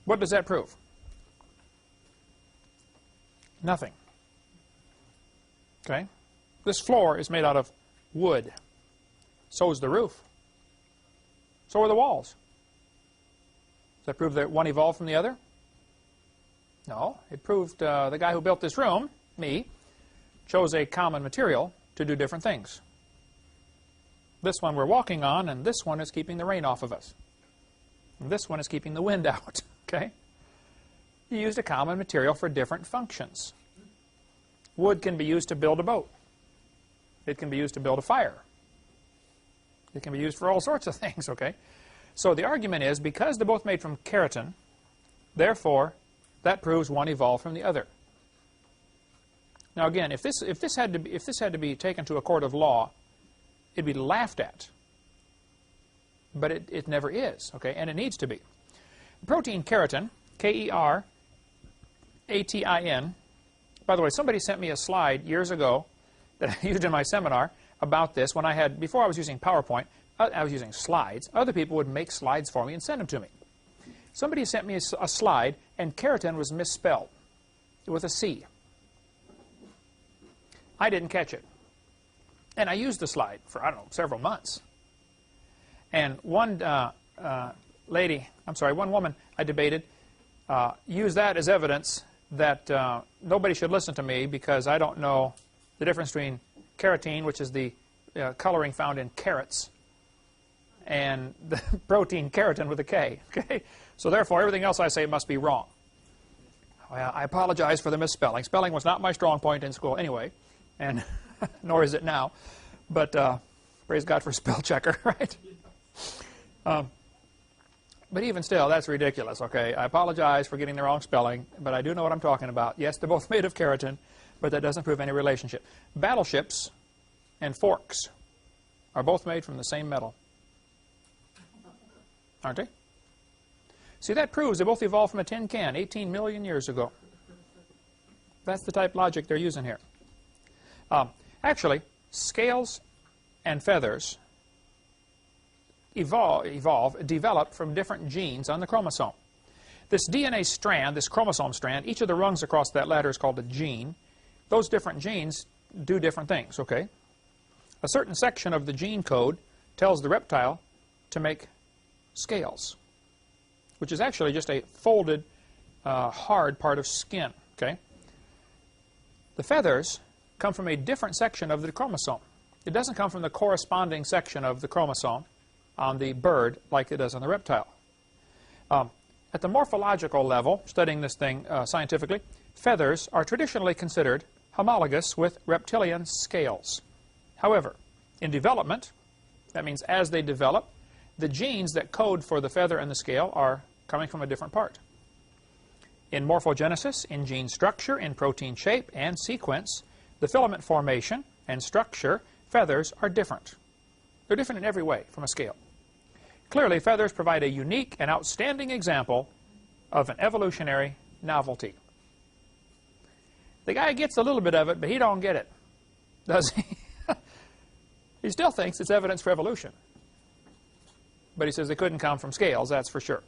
What does that prove? Nothing. Okay? This floor is made out of wood. So is the roof. So are the walls. Does that prove that one evolved from the other? No. It proved the guy who built this room, me, chose a common material to do different things. This one we're walking on, and this one is keeping the rain off of us. And this one is keeping the wind out. Okay? You used a common material for different functions. Wood can be used to build a boat. It can be used to build a fire. It can be used for all sorts of things, okay? So the argument is, because they're both made from keratin, therefore, that proves one evolved from the other. Now again, if this had to be taken to a court of law, it'd be laughed at. But it never is, okay? And it needs to be. Protein keratin, K-E-R-A-T-I-N. By the way, somebody sent me a slide years ago that I used in my seminar about this when before I was using PowerPoint, I was using slides. Other people would make slides for me and send them to me. Somebody sent me a slide, and keratin was misspelled with a C. I didn't catch it. And I used the slide for, I don't know, several months. And one woman I debated used that as evidence that nobody should listen to me because I don't know the difference between keratin, which is the coloring found in carrots, and the protein keratin with a K. Okay? So therefore, everything else I say must be wrong. Well, I apologize for the misspelling. Spelling was not my strong point in school anyway, and nor is it now. But praise God for spell checker, right? But even still, that's ridiculous, okay? I apologize for getting the wrong spelling, but I do know what I'm talking about. Yes, they're both made of keratin, but that doesn't prove any relationship. Battleships and forks are both made from the same metal. Aren't they? See, that proves they both evolved from a tin can 18 million years ago. That's the type of logic they're using here. Actually, scales and feathers develop from different genes on the chromosome. This DNA strand, this chromosome strand, each of the rungs across that ladder is called a gene. Those different genes do different things, okay? A certain section of the gene code tells the reptile to make scales, which is actually just a folded, hard part of skin, okay? The feathers come from a different section of the chromosome. It doesn't come from the corresponding section of the chromosome on the bird like it does on the reptile. At the morphological level, studying this thing scientifically, feathers are traditionally considered homologous with reptilian scales. However, in development, that means as they develop, the genes that code for the feather and the scale are coming from a different part. In morphogenesis, in gene structure, in protein shape and sequence, the filament formation and structure, feathers are different. They're different in every way from a scale. Clearly, feathers provide a unique and outstanding example of an evolutionary novelty. The guy gets a little bit of it, but he don't get it, does he? He still thinks it's evidence for evolution. But he says they couldn't come from scales, that's for sure.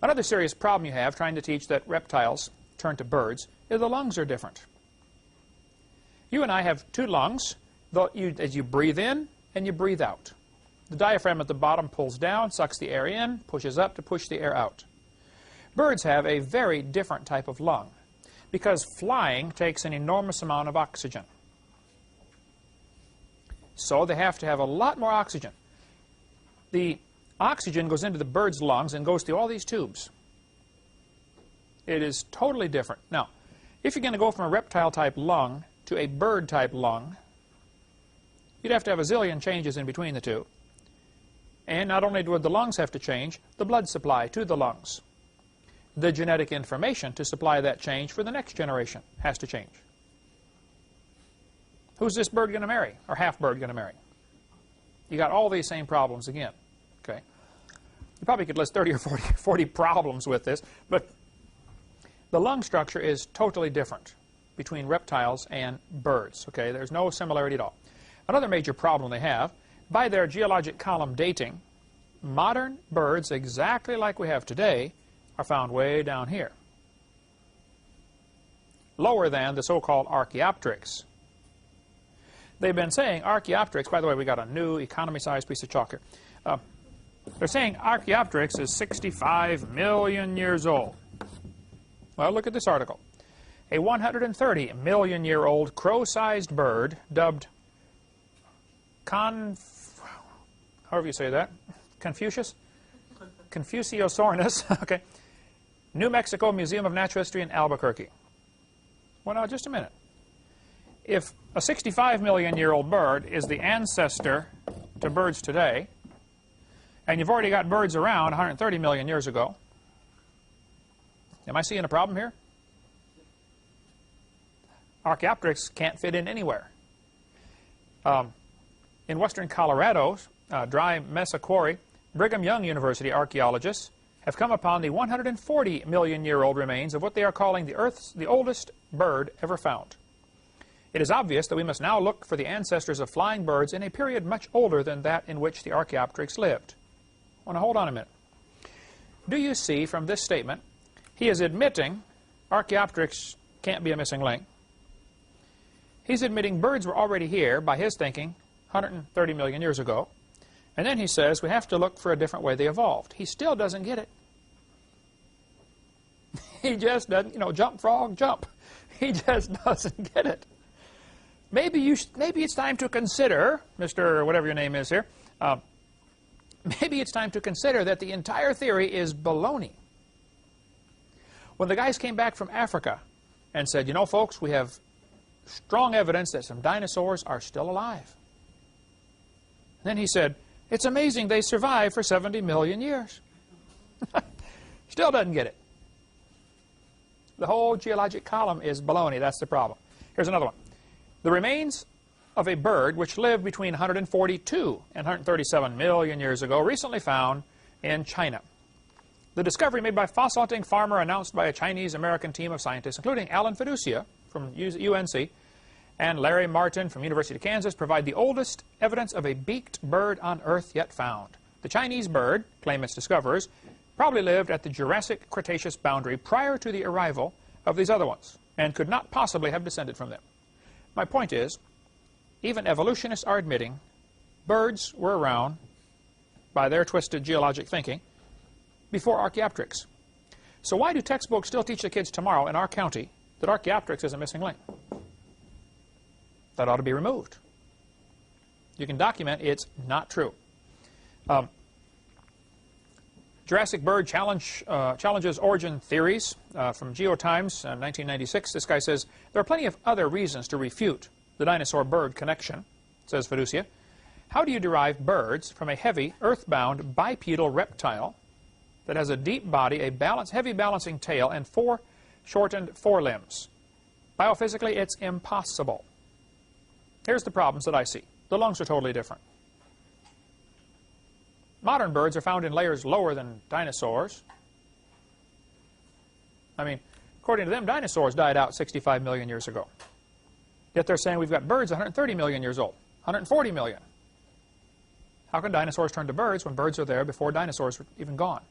Another serious problem you have trying to teach that reptiles turn to birds is the lungs are different. You and I have two lungs as you breathe in and you breathe out. The diaphragm at the bottom pulls down, sucks the air in, pushes up to push the air out. Birds have a very different type of lung because flying takes an enormous amount of oxygen. So they have to have a lot more oxygen. The oxygen goes into the bird's lungs and goes through all these tubes. It is totally different. Now, if you're going to go from a reptile-type lung to a bird-type lung, you'd have to have a zillion changes in between the two. And not only would the lungs have to change, the blood supply to the lungs. The genetic information to supply that change for the next generation has to change. Who's this bird going to marry, or half-bird going to marry? You got all these same problems again. Okay. You probably could list 30 or 40 problems with this, but the lung structure is totally different between reptiles and birds. Okay, there's no similarity at all. Another major problem they have, by their geologic column dating, modern birds exactly like we have today are found way down here, lower than the so-called Archaeopteryx. They've been saying Archaeopteryx, by the way, we got a new economy-sized piece of chalk here. They're saying Archaeopteryx is 65 million years old. Well, look at this article. A 130 million year old crow-sized bird dubbed however you say that, Confuciosaurus, okay, New Mexico Museum of Natural History in Albuquerque. Well, now, just a minute. If a 65 million year old bird is the ancestor to birds today, and you've already got birds around 130 million years ago, am I seeing a problem here? Archaeopteryx can't fit in anywhere. In western Colorado, Dry Mesa Quarry, Brigham Young University archaeologists have come upon the 140 million year old remains of what they are calling the oldest bird ever found. It is obvious that we must now look for the ancestors of flying birds in a period much older than that in which the Archaeopteryx lived. Well, now, hold on a minute. Do you see from this statement, he is admitting Archaeopteryx can't be a missing link. He's admitting birds were already here, by his thinking, 130 million years ago. And then he says we have to look for a different way they evolved. He still doesn't get it. He just doesn't, you know, jump, frog, jump. He just doesn't get it. Maybe it's time to consider, Mr. whatever your name is here, maybe it's time to consider that the entire theory is baloney. When the guys came back from Africa and said, you know, folks, we have strong evidence that some dinosaurs are still alive. And then he said, it's amazing they survived for 70 million years. Still doesn't get it. The whole geologic column is baloney. That's the problem. Here's another one. The remains of a bird which lived between 142 and 137 million years ago, recently found in China. The discovery made by fossil hunting farmer announced by a Chinese-American team of scientists, including Alan Fiducia from UNC and Larry Martin from University of Kansas, provide the oldest evidence of a beaked bird on Earth yet found. The Chinese bird, claim its discoverers, probably lived at the Jurassic-Cretaceous boundary prior to the arrival of these other ones, and could not possibly have descended from them. My point is, even evolutionists are admitting birds were around, by their twisted geologic thinking, before Archaeopteryx. So why do textbooks still teach the kids tomorrow in our county that Archaeopteryx is a missing link? That ought to be removed. You can document it's not true. Jurassic bird challenges origin theories from GeoTimes, 1996. This guy says, there are plenty of other reasons to refute the dinosaur-bird connection, says Fiducia. How do you derive birds from a heavy, earthbound, bipedal reptile that has a deep body, a heavy balancing tail, and 4 shortened forelimbs? Biophysically, it's impossible. Here's the problems that I see. The lungs are totally different. Modern birds are found in layers lower than dinosaurs. I mean, according to them, dinosaurs died out 65 million years ago. Yet they're saying we've got birds 130 million years old, 140 million. How can dinosaurs turn to birds when birds are there before dinosaurs were even gone?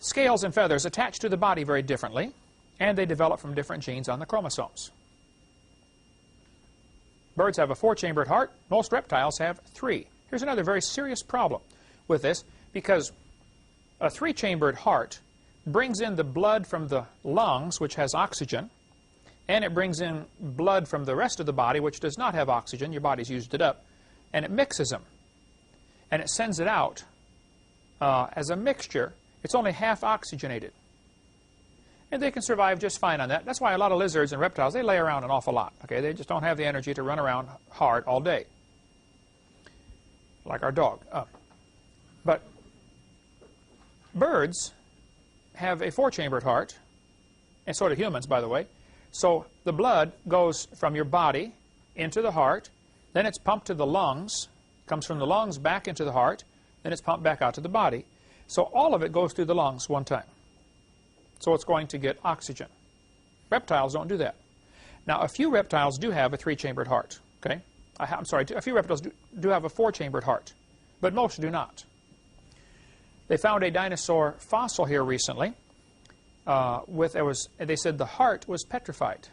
Scales and feathers attach to the body very differently, and they develop from different genes on the chromosomes. Birds have a 4-chambered heart. Most reptiles have 3. Here's another very serious problem with this, because a 3-chambered heart brings in the blood from the lungs, which has oxygen, and it brings in blood from the rest of the body, which does not have oxygen. Your body's used it up, and it mixes them, and it sends it out as a mixture. It's only half oxygenated, and they can survive just fine on that. That's why a lot of lizards and reptiles, they lay around an awful lot. Okay, they just don't have the energy to run around hard all day, like our dog. But birds have a 4-chambered heart, and so do humans, by the way. So the blood goes from your body into the heart, then it's pumped to the lungs, comes from the lungs back into the heart, then it's pumped back out to the body. So all of it goes through the lungs one time. So it's going to get oxygen. Reptiles don't do that. Now, a few reptiles do have a 3-chambered heart. Okay, I'm sorry, a few reptiles do have a 4-chambered heart, but most do not. They found a dinosaur fossil here recently. They said the heart was petrified.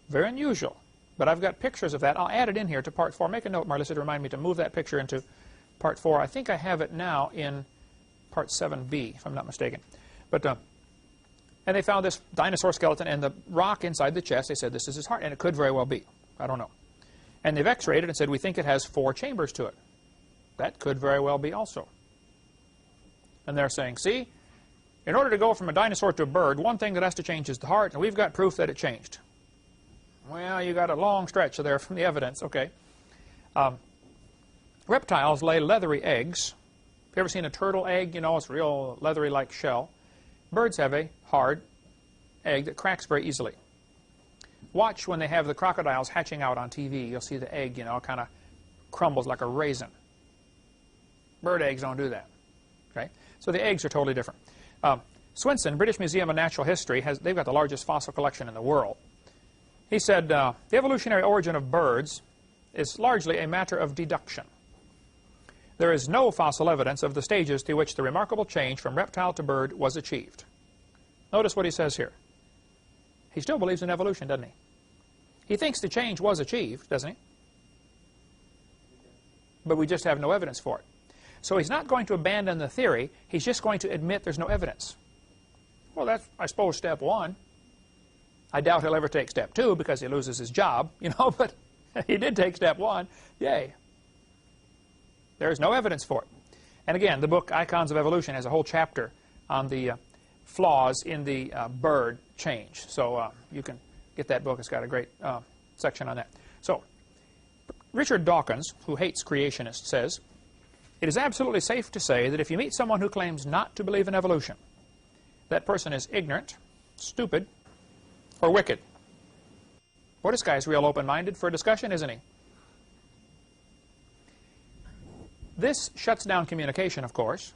Very unusual. But I've got pictures of that. I'll add it in here to Part 4. Make a note, Marlissa, to remind me to move that picture into Part 4. I think I have it now in Part 7b, if I'm not mistaken. But and they found this dinosaur skeleton and the rock inside the chest. They said this is his heart, and it could very well be. I don't know. And they've x-rayed it and said we think it has 4 chambers to it. That could very well be also. And they're saying, see, in order to go from a dinosaur to a bird, one thing that has to change is the heart, and we've got proof that it changed. Well, you got a long stretch there from the evidence. Okay. Reptiles lay leathery eggs. Have you ever seen a turtle egg? You know, it's real leathery like shell. Birds have a hard egg that cracks very easily. Watch when they have the crocodiles hatching out on TV. You'll see the egg, you know, kind of crumbles like a raisin. Bird eggs don't do that. Okay? So the eggs are totally different. Swinson, British Museum of Natural History, they've got the largest fossil collection in the world. He said, the evolutionary origin of birds is largely a matter of deduction. There is no fossil evidence of the stages through which the remarkable change from reptile to bird was achieved. Notice what he says here. He still believes in evolution, doesn't he? He thinks the change was achieved, doesn't he? But we just have no evidence for it. So he's not going to abandon the theory. He's just going to admit there's no evidence. Well, that's, I suppose, step 1. I doubt he'll ever take step 2 because he loses his job, you know, but he did take step 1. Yay. There is no evidence for it. And again, the book Icons of Evolution has a whole chapter on the flaws in the bird change. So you can get that book. It's got a great section on that. So Richard Dawkins, who hates creationists, says, it is absolutely safe to say that if you meet someone who claims not to believe in evolution, that person is ignorant, stupid, or wicked. Well, this guy's real open-minded for a discussion, isn't he? This shuts down communication, of course.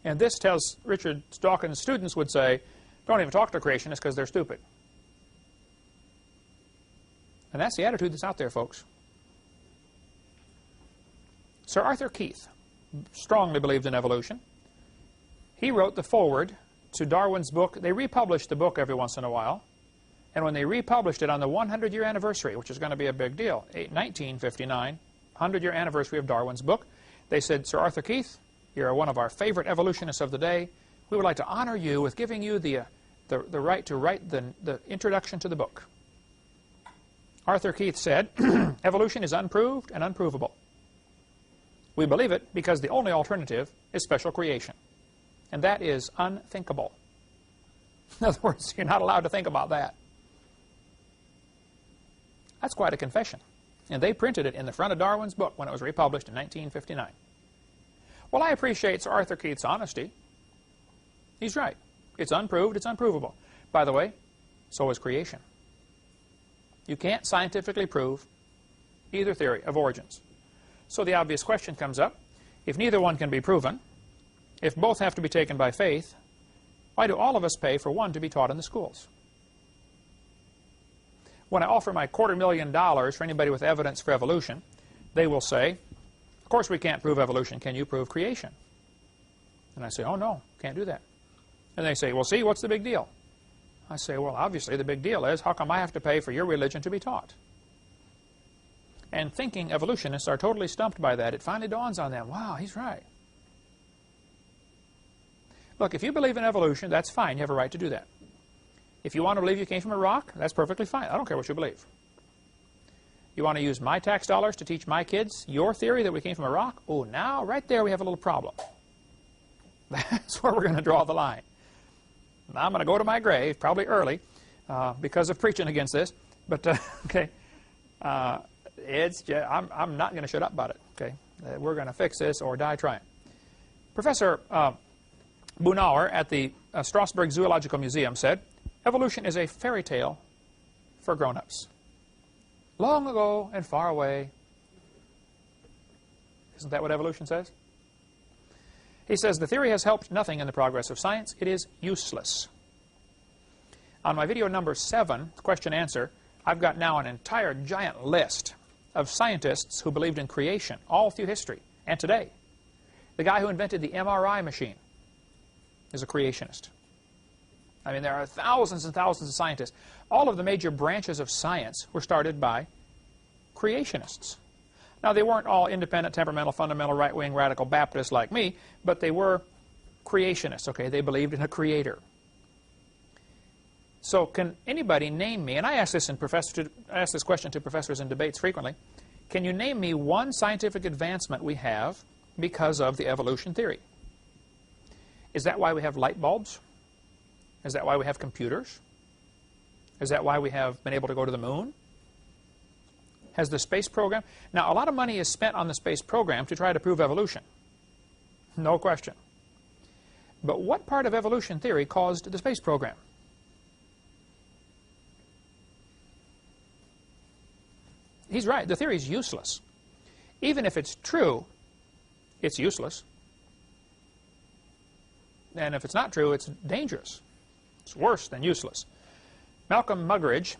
And this tells Richard Dawkins' students would say, don't even talk to creationists because they're stupid. And that's the attitude that's out there, folks. Sir Arthur Keith strongly believed in evolution. He wrote the foreword to Darwin's book. They republished the book every once in a while. And when they republished it on the 100-year anniversary, which is going to be a big deal, 1959, 100-year anniversary of Darwin's book, they said, Sir Arthur Keith, you're one of our favorite evolutionists of the day. We would like to honor you with giving you the right to write the introduction to the book. Arthur Keith said, evolution is unproved and unprovable. We believe it because the only alternative is special creation. And that is unthinkable. In other words, you're not allowed to think about that. That's quite a confession. And they printed it in the front of Darwin's book when it was republished in 1959. Well, I appreciate Sir Arthur Keith's honesty. He's right. It's unproved, it's unprovable. By the way, so is creation. You can't scientifically prove either theory of origins. So the obvious question comes up, if neither one can be proven, if both have to be taken by faith, why do all of us pay for one to be taught in the schools? When I offer my $250,000 for anybody with evidence for evolution, they will say, of course we can't prove evolution. Can you prove creation? And I say, oh no, can't do that. And they say, well, see, what's the big deal? I say, well, obviously the big deal is, how come I have to pay for your religion to be taught? And thinking evolutionists are totally stumped by that. It finally dawns on them, wow, he's right. Look, if you believe in evolution, that's fine. You have a right to do that. If you want to believe you came from a rock, that's perfectly fine. I don't care what you believe. You want to use my tax dollars to teach my kids your theory that we came from a rock? Oh, now, right there, we have a little problem. That's where we're going to draw the line. Now, I'm going to go to my grave, probably early, because of preaching against this. But, okay, it's just, I'm not going to shut up about it, okay? We're going to fix this or die trying. Professor Bunauer at the Strasbourg Zoological Museum said, evolution is a fairy tale for grown-ups. Long ago and far away. Isn't that what evolution says? He says, the theory has helped nothing in the progress of science. It is useless. On my video number 7, question-answer, I've got now an entire giant list of scientists who believed in creation all through history and today. The guy who invented the MRI machine is a creationist. I mean, there are thousands and thousands of scientists. All of the major branches of science were started by creationists. Now, they weren't all independent, temperamental, fundamental, right-wing, radical Baptists like me, but they were creationists, okay? They believed in a creator. So can anybody name me, and I ask this question to professors in debates frequently, can you name me one scientific advancement we have because of the evolution theory? Is that why we have light bulbs? Is that why we have computers? Is that why we have been able to go to the moon? Has the space program... Now, a lot of money is spent on the space program to try to prove evolution. No question. But what part of evolution theory caused the space program? He's right. The theory is useless. Even if it's true, it's useless. And if it's not true, it's dangerous. It's worse than useless. Malcolm Muggeridge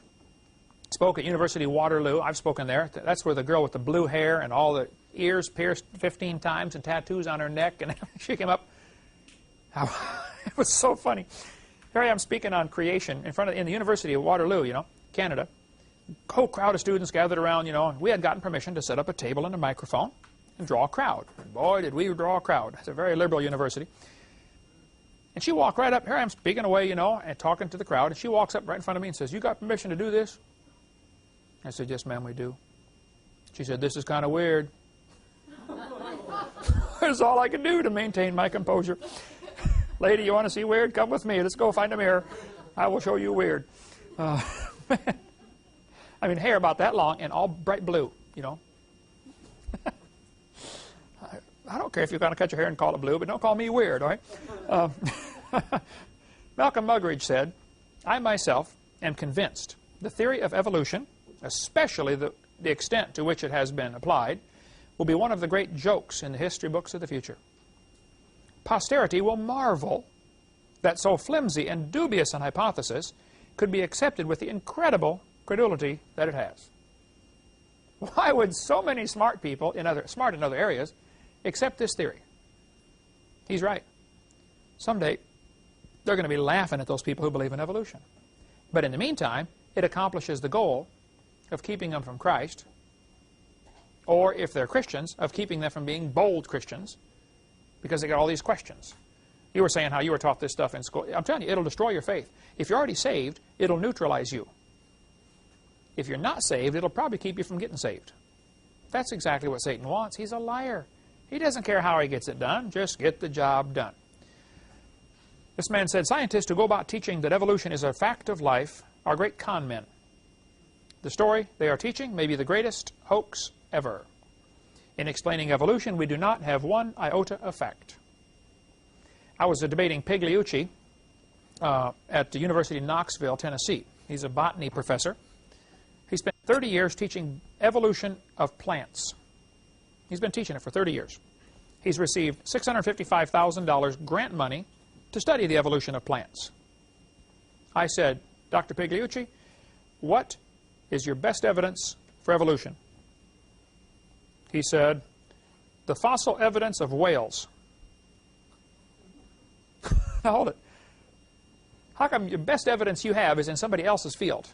spoke at University of Waterloo. I've spoken there. That's where the girl with the blue hair and all the ears pierced 15 times and tattoos on her neck, and she came up. It was so funny. Here I am speaking on creation in the University of Waterloo, you know, Canada. A whole crowd of students gathered around, you know, and we had gotten permission to set up a table and a microphone and draw a crowd. And boy, did we draw a crowd. It's a very liberal university. And she walked right up. Here I am speaking away, you know, and talking to the crowd. And she walks up right in front of me and says, you got permission to do this? I said, yes, ma'am, we do. She said, this is kind of weird. That's all I could do to maintain my composure. Lady, you want to see weird? Come with me. Let's go find a mirror. I will show you weird. Man. I mean, hair about that long and all bright blue, you know. I don't care if you're going to cut your hair and call it blue, but don't call me weird, all right? Malcolm Muggeridge said, I myself am convinced the theory of evolution, especially the extent to which it has been applied, will be one of the great jokes in the history books of the future. Posterity will marvel that so flimsy and dubious an hypothesis could be accepted with the incredible credulity that it has. Why would so many smart people, smart in other areas, accept this theory? He's right. Someday, they're going to be laughing at those people who believe in evolution. But in the meantime, it accomplishes the goal of keeping them from Christ, or if they're Christians, of keeping them from being bold Christians, because they got all these questions. You were saying how you were taught this stuff in school. I'm telling you, it'll destroy your faith. If you're already saved, it'll neutralize you. If you're not saved, it'll probably keep you from getting saved. That's exactly what Satan wants. He's a liar. He doesn't care how he gets it done. Just get the job done. This man said, scientists who go about teaching that evolution is a fact of life are great con men. The story they are teaching may be the greatest hoax ever. In explaining evolution, we do not have one iota of fact. I was debating Pigliucci at the University of Knoxville, Tennessee. He's a botany professor. He spent 30 years teaching evolution of plants. He's been teaching it for 30 years. He's received $655,000 grant money to study the evolution of plants. I said, Dr. Pigliucci, what is your best evidence for evolution? He said, the fossil evidence of whales. Now hold it. How come your best evidence you have is in somebody else's field?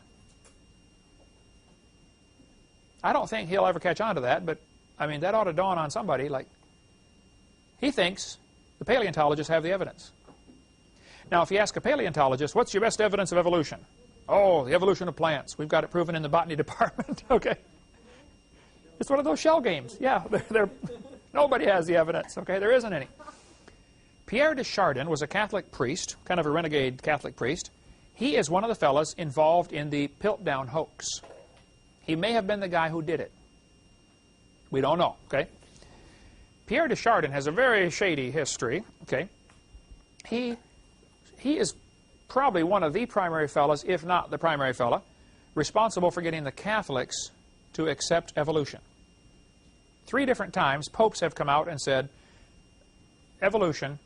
I don't think he'll ever catch on to that, but I mean, that ought to dawn on somebody. Like, he thinks the paleontologists have the evidence. Now, if you ask a paleontologist, what's your best evidence of evolution? Oh, the evolution of plants. We've got it proven in the botany department. Okay. It's one of those shell games. Yeah, nobody has the evidence. Okay, there isn't any. Pierre de Chardin was a Catholic priest, kind of a renegade Catholic priest. He is one of the fellows involved in the Piltdown hoax. He may have been the guy who did it. We don't know, okay? Pierre de Chardin has a very shady history, okay? He is probably one of the primary fellows, if not the primary fellow, responsible for getting the Catholics to accept evolution. 3 different times, popes have come out and said, evolution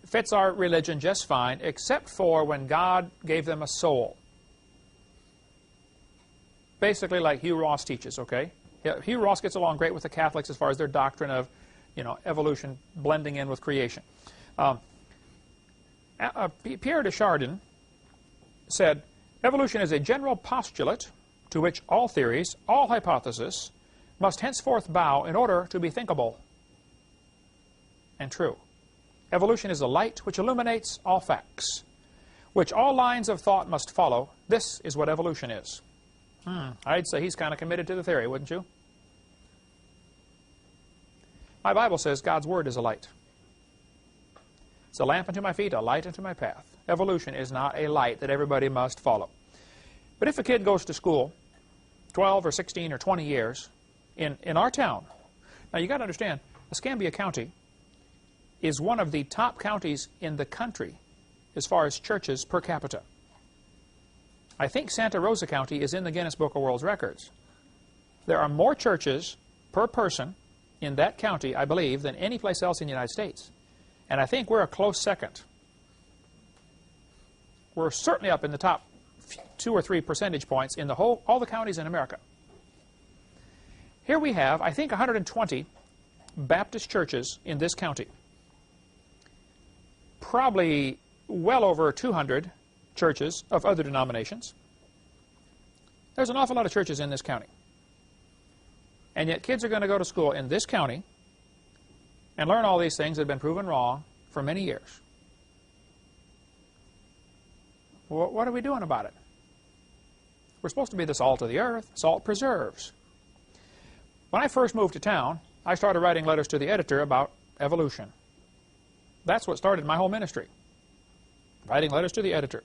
fits our religion just fine, except for when God gave them a soul. Basically like Hugh Ross teaches, okay? Yeah, Hugh Ross gets along great with the Catholics as far as their doctrine of, you know, evolution blending in with creation. Pierre de Chardin said, evolution is a general postulate to which all theories, all hypotheses, must henceforth bow in order to be thinkable and true. Evolution is a light which illuminates all facts, which all lines of thought must follow. This is what evolution is. I'd say he's kind of committed to the theory, wouldn't you? My Bible says God's Word is a light. It's a lamp unto my feet, a light unto my path. Evolution is not a light that everybody must follow. But if a kid goes to school 12 or 16 or 20 years in our town, now you got to understand, Escambia County is one of the top counties in the country as far as churches per capita. I think Santa Rosa County is in the Guinness Book of World Records. There are more churches per person in that county, I believe, than any place else in the United States. And I think we're a close second. We're certainly up in the top 2 or 3 percentage points in all the counties in America. Here we have, I think, 120 Baptist churches in this county. Probably well over 200 churches of other denominations. There's an awful lot of churches in this county. And yet kids are going to go to school in this county and learn all these things that have been proven wrong for many years. What are we doing about it? We're supposed to be the salt of the earth. Salt preserves. When I first moved to town, I started writing letters to the editor about evolution. That's what started my whole ministry, writing letters to the editor.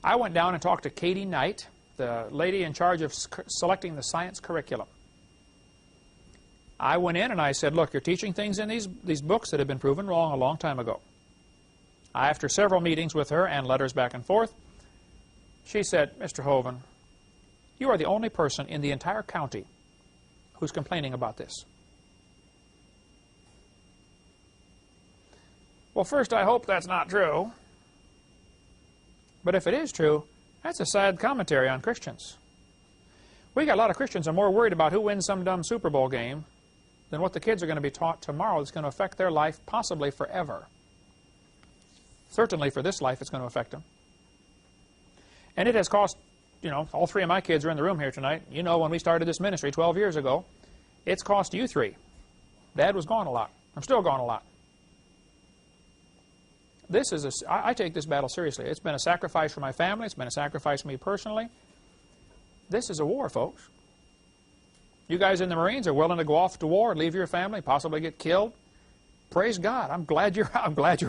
I went down and talked to Katie Knight, the lady in charge of selecting the science curriculum. I went in and I said, look, you're teaching things in these books that have been proven wrong a long time ago. After several meetings with her and letters back and forth, she said, Mr. Hovind, you are the only person in the entire county who's complaining about this. Well, first, I hope that's not true. But if it is true, that's a sad commentary on Christians. We got a lot of Christians are more worried about who wins some dumb Super Bowl game than what the kids are going to be taught tomorrow that's going to affect their life possibly forever. Certainly for this life it's going to affect them. And it has cost, you know, all three of my kids are in the room here tonight. You know, when we started this ministry 12 years ago, it's cost you three. Dad was gone a lot. I'm still gone a lot. I take this battle seriously. It's been a sacrifice for my family. It's been a sacrifice for me personally. This is a war, folks. You guys in the Marines are willing to go off to war, leave your family, possibly get killed. Praise God. I'm glad you're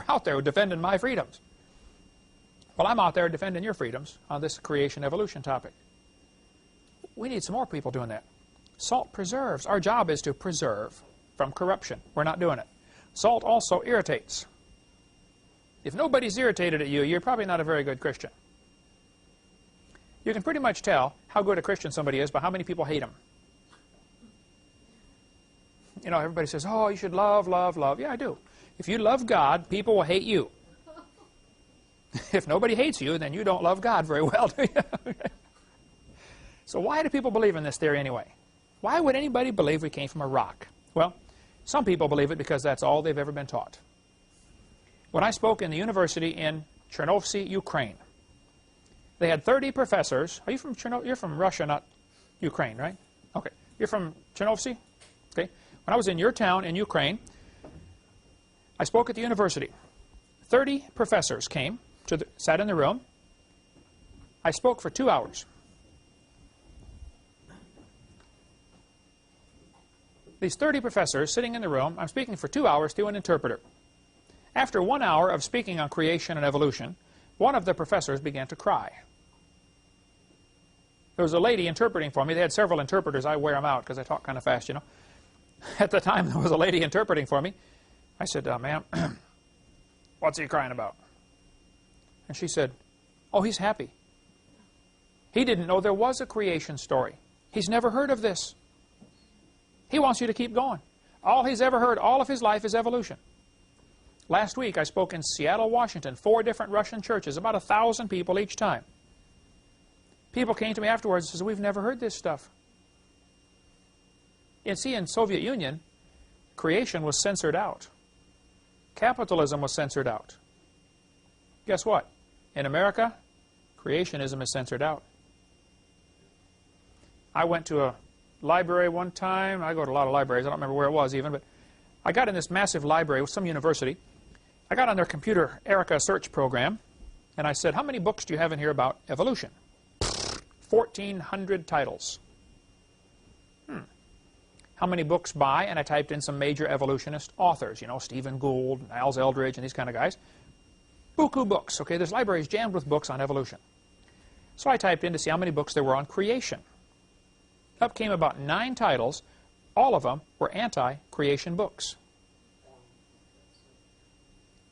out there defending my freedoms. Well, I'm out there defending your freedoms on this creation evolution topic. We need some more people doing that. Salt preserves. Our job is to preserve from corruption. We're not doing it. Salt also irritates. If nobody's irritated at you, you're probably not a very good Christian. You can pretty much tell how good a Christian somebody is by how many people hate him. You know, everybody says, oh, you should love, love, love. Yeah, I do. If you love God, people will hate you. If nobody hates you, then you don't love God very well, do you? So why do people believe in this theory anyway? Why would anybody believe we came from a rock? Well, some people believe it because that's all they've ever been taught. When I spoke in the university in Chernovsy, Ukraine, they had 30 professors. Are you from Chernovsy? You're from Russia, not Ukraine, right? Okay. You're from Chernovsy? Okay. When I was in your town in Ukraine, I spoke at the university. 30 professors came, sat in the room. I spoke for 2 hours. These 30 professors sitting in the room, I'm speaking for 2 hours through an interpreter. After 1 hour of speaking on creation and evolution, one of the professors began to cry. There was a lady interpreting for me. They had several interpreters. I wear them out because I talk kind of fast, you know. At the time, there was a lady interpreting for me. I said, ma'am, what's he crying about? And she said, oh, he's happy. He didn't know there was a creation story. He's never heard of this. He wants you to keep going. All he's ever heard all of his life is evolution. Last week, I spoke in Seattle, Washington, 4 different Russian churches, about 1,000 people each time. People came to me afterwards and said, we've never heard this stuff. In Soviet Union, creation was censored out. Capitalism was censored out. Guess what? In America, creationism is censored out. I went to a library one time. I go to a lot of libraries. I don't remember where it was even, but I got in this massive library with some university. I got on their computer Erica search program, and I said, how many books do you have in here about evolution? 1,400 titles. How many books by? And I typed in some major evolutionist authors, you know, Stephen Gould, Niles Eldredge, and these kind of guys. Buku books. Okay, there's libraries jammed with books on evolution. So I typed in to see how many books there were on creation. Up came about 9 titles. All of them were anti-creation books.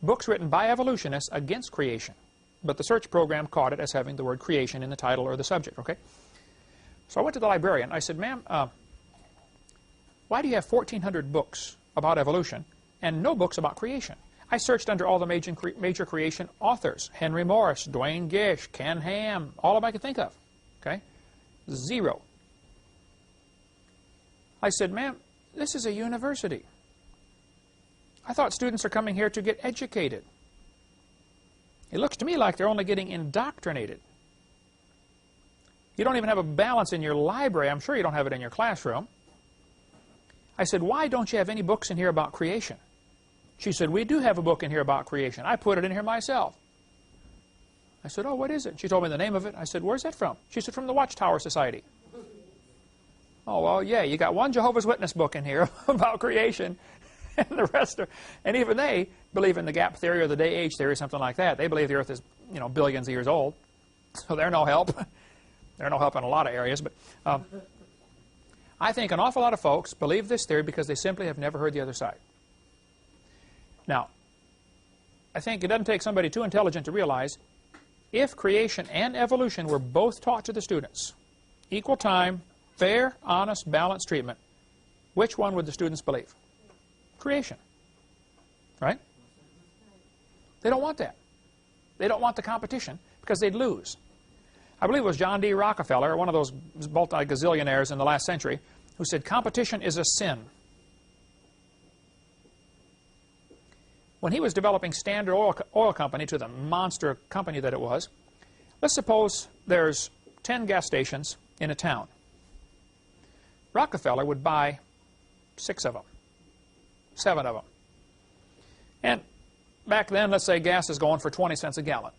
Books written by evolutionists against creation. But the search program caught it as having the word creation in the title or the subject, okay? So I went to the librarian. I said, ma'am, why do you have 1,400 books about evolution and no books about creation? I searched under all the major creation authors. Henry Morris, Dwayne Gish, Ken Ham, all of them I could think of, okay? 0. I said, ma'am, this is a university. I thought students are coming here to get educated. It looks to me like they're only getting indoctrinated. You don't even have a balance in your library. I'm sure you don't have it in your classroom. I said, why don't you have any books in here about creation? She said, we do have a book in here about creation. I put it in here myself. I said, oh, what is it? She told me the name of it. I said, where's that from? She said, from the Watchtower Society. Oh, well, yeah, you got one Jehovah's Witness book in here about creation, and the rest are, and even they believe in the gap theory or the day-age theory, something like that. They believe the Earth is, you know, billions of years old, so they're no help. They're no help in a lot of areas, but I think an awful lot of folks believe this theory because they simply have never heard the other side. Now, I think it doesn't take somebody too intelligent to realize if creation and evolution were both taught to the students, equal time, fair, honest, balanced treatment, which one would the students believe? Creation. Right? They don't want that. They don't want the competition because they'd lose. I believe it was John D. Rockefeller, one of those multi-gazillionaires in the last century, who said competition is a sin. When he was developing Standard Oil Company to the monster company that it was, let's suppose there's 10 gas stations in a town. Rockefeller would buy 6 of them, 7 of them. And back then, let's say gas is going for 20 cents a gallon.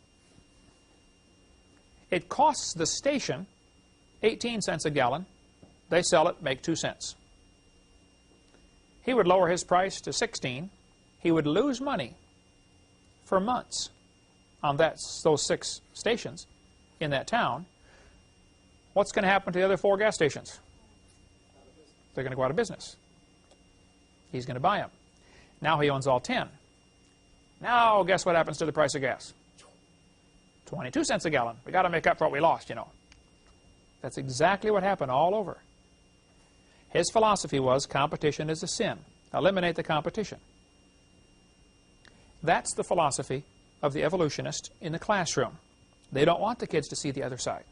It costs the station 18 cents a gallon. They sell it, make 2 cents. He would lower his price to 16. He would lose money for months on those 6 stations in that town. What's going to happen to the other 4 gas stations? They're going to go out of business. He's going to buy them. Now he owns all 10. Now guess what happens to the price of gas? 22 cents a gallon. We've got to make up for what we lost, you know. That's exactly what happened all over. His philosophy was competition is a sin. Eliminate the competition. That's the philosophy of the evolutionist in the classroom. They don't want the kids to see the other side.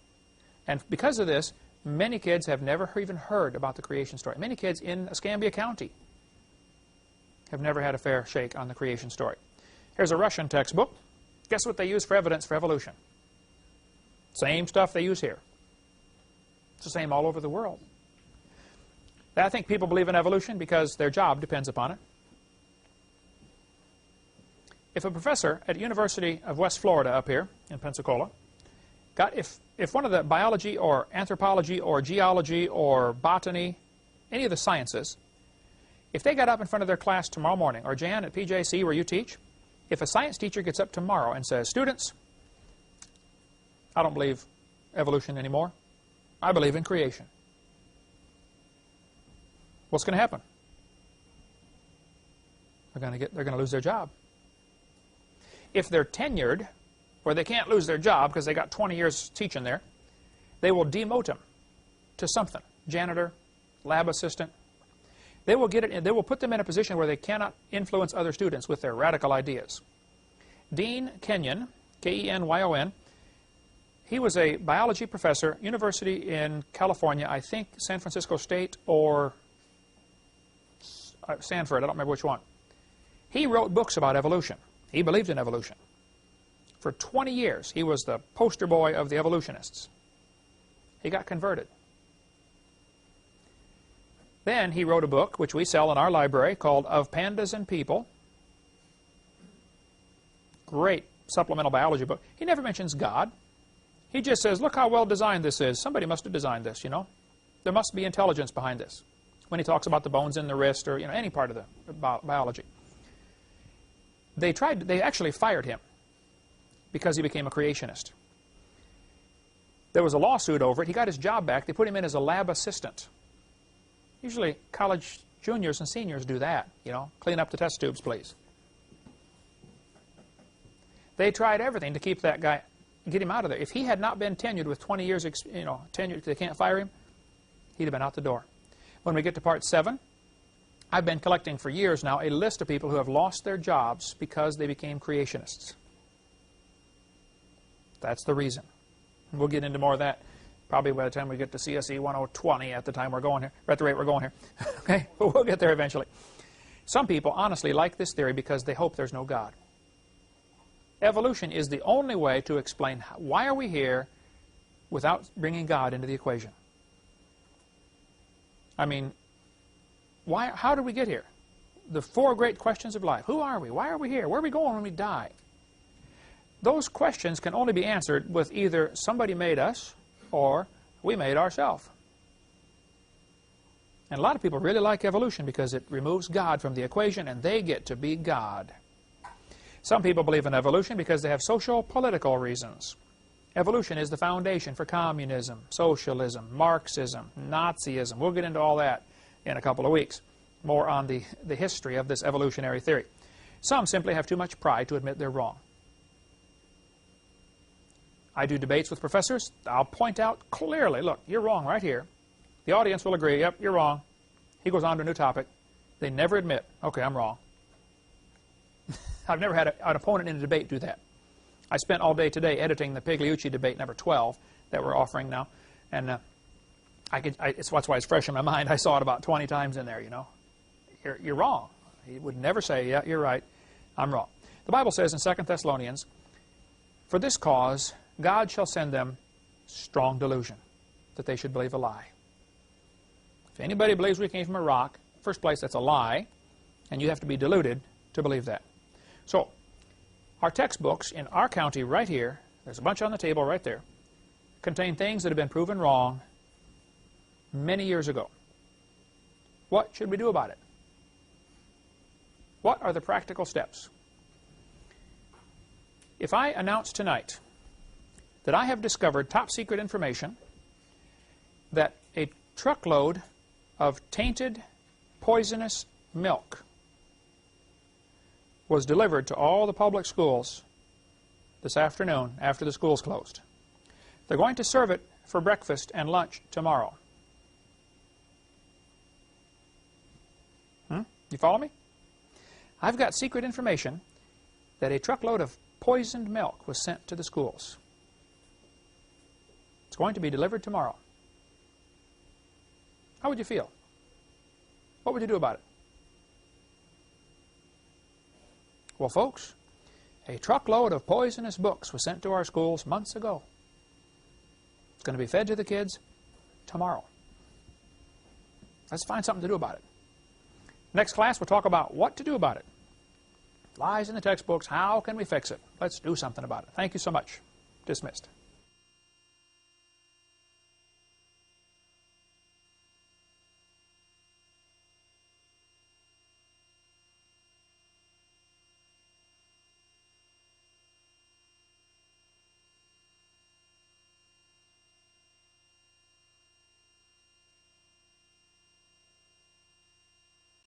And because of this, many kids have never even heard about the creation story. Many kids in Escambia County have never had a fair shake on the creation story. Here's a Russian textbook. Guess what they use for evidence for evolution? Same stuff they use here. It's the same all over the world. I think people believe in evolution because their job depends upon it. If a professor at the University of West Florida up here in Pensacola if one of the biology or anthropology or geology or botany, any of the sciences, if they got up in front of their class tomorrow morning, or Jan at PJC where you teach, if a science teacher gets up tomorrow and says, students, I don't believe evolution anymore. I believe in creation. What's going to happen? They're going to lose their job. If they're tenured, or they can't lose their job because they got 20 years teaching there, they will demote them to something. Janitor, lab assistant. They will get it, and they will put them in a position where they cannot influence other students with their radical ideas. Dean Kenyon, K-E-N-Y-O-N, he was a biology professor, university in California, I think San Francisco State or Stanford, I don't remember which one. He wrote books about evolution. He believed in evolution. For 20 years, he was the poster boy of the evolutionists. He got converted. Then he wrote a book, which we sell in our library, called Of Pandas and People. Great supplemental biology book. He never mentions God. He just says, look how well designed this is. Somebody must have designed this, you know. There must be intelligence behind this. When he talks about the bones in the wrist or, you know, any part of the biology. They actually fired him because he became a creationist. There was a lawsuit over it. He got his job back. They put him in as a lab assistant. Usually college juniors and seniors do that, you know. Clean up the test tubes, please. They tried everything to keep that guy, get him out of there. If he had not been tenured with 20 years, you know, tenured, they can't fire him, he'd have been out the door. When we get to part 7, I've been collecting for years now a list of people who have lost their jobs because they became creationists. That's the reason. And we'll get into more of that probably by the time we get to CSE 1020 at the time we're going here, or at the rate we're going here. Okay, but we'll get there eventually. Some people honestly like this theory because they hope there's no God. Evolution is the only way to explain why are we here without bringing God into the equation. I mean, how did we get here? The 4 great questions of life. Who are we? Why are we here? Where are we going when we die? Those questions can only be answered with either somebody made us or we made ourselves. And a lot of people really like evolution because it removes God from the equation and they get to be God. Some people believe in evolution because they have social, political reasons. Evolution is the foundation for communism, socialism, Marxism, Nazism. We'll get into all that in a couple of weeks. More on the history of this evolutionary theory. Some simply have too much pride to admit they're wrong. I do debates with professors. I'll point out clearly, look, you're wrong right here. The audience will agree, yep, you're wrong. He goes on to a new topic. They never admit, okay, I'm wrong. I've never had an opponent in a debate do that. I spent all day today editing the Pigliucci debate number 12 that we're offering now, and that's why it's fresh in my mind. I saw it about 20 times in there, you know. You're wrong. He would never say, yeah, you're right, I'm wrong. The Bible says in 2 Thessalonians, for this cause God shall send them strong delusion, that they should believe a lie. If anybody believes we came from a rock, first place, that's a lie, and you have to be deluded to believe that. So, our textbooks in our county right here, there's a bunch on the table right there, contain things that have been proven wrong many years ago. What should we do about it? What are the practical steps? If I announce tonight that I have discovered top secret information that a truckload of tainted, poisonous milk was delivered to all the public schools this afternoon after the schools closed. They're going to serve it for breakfast and lunch tomorrow. You follow me? I've got secret information that a truckload of poisoned milk was sent to the schools. It's going to be delivered tomorrow. How would you feel? What would you do about it? Well, folks, a truckload of poisonous books was sent to our schools months ago. It's going to be fed to the kids tomorrow. Let's find something to do about it. Next class, we'll talk about what to do about it. Lies in the textbooks, how can we fix it? Let's do something about it. Thank you so much. Dismissed.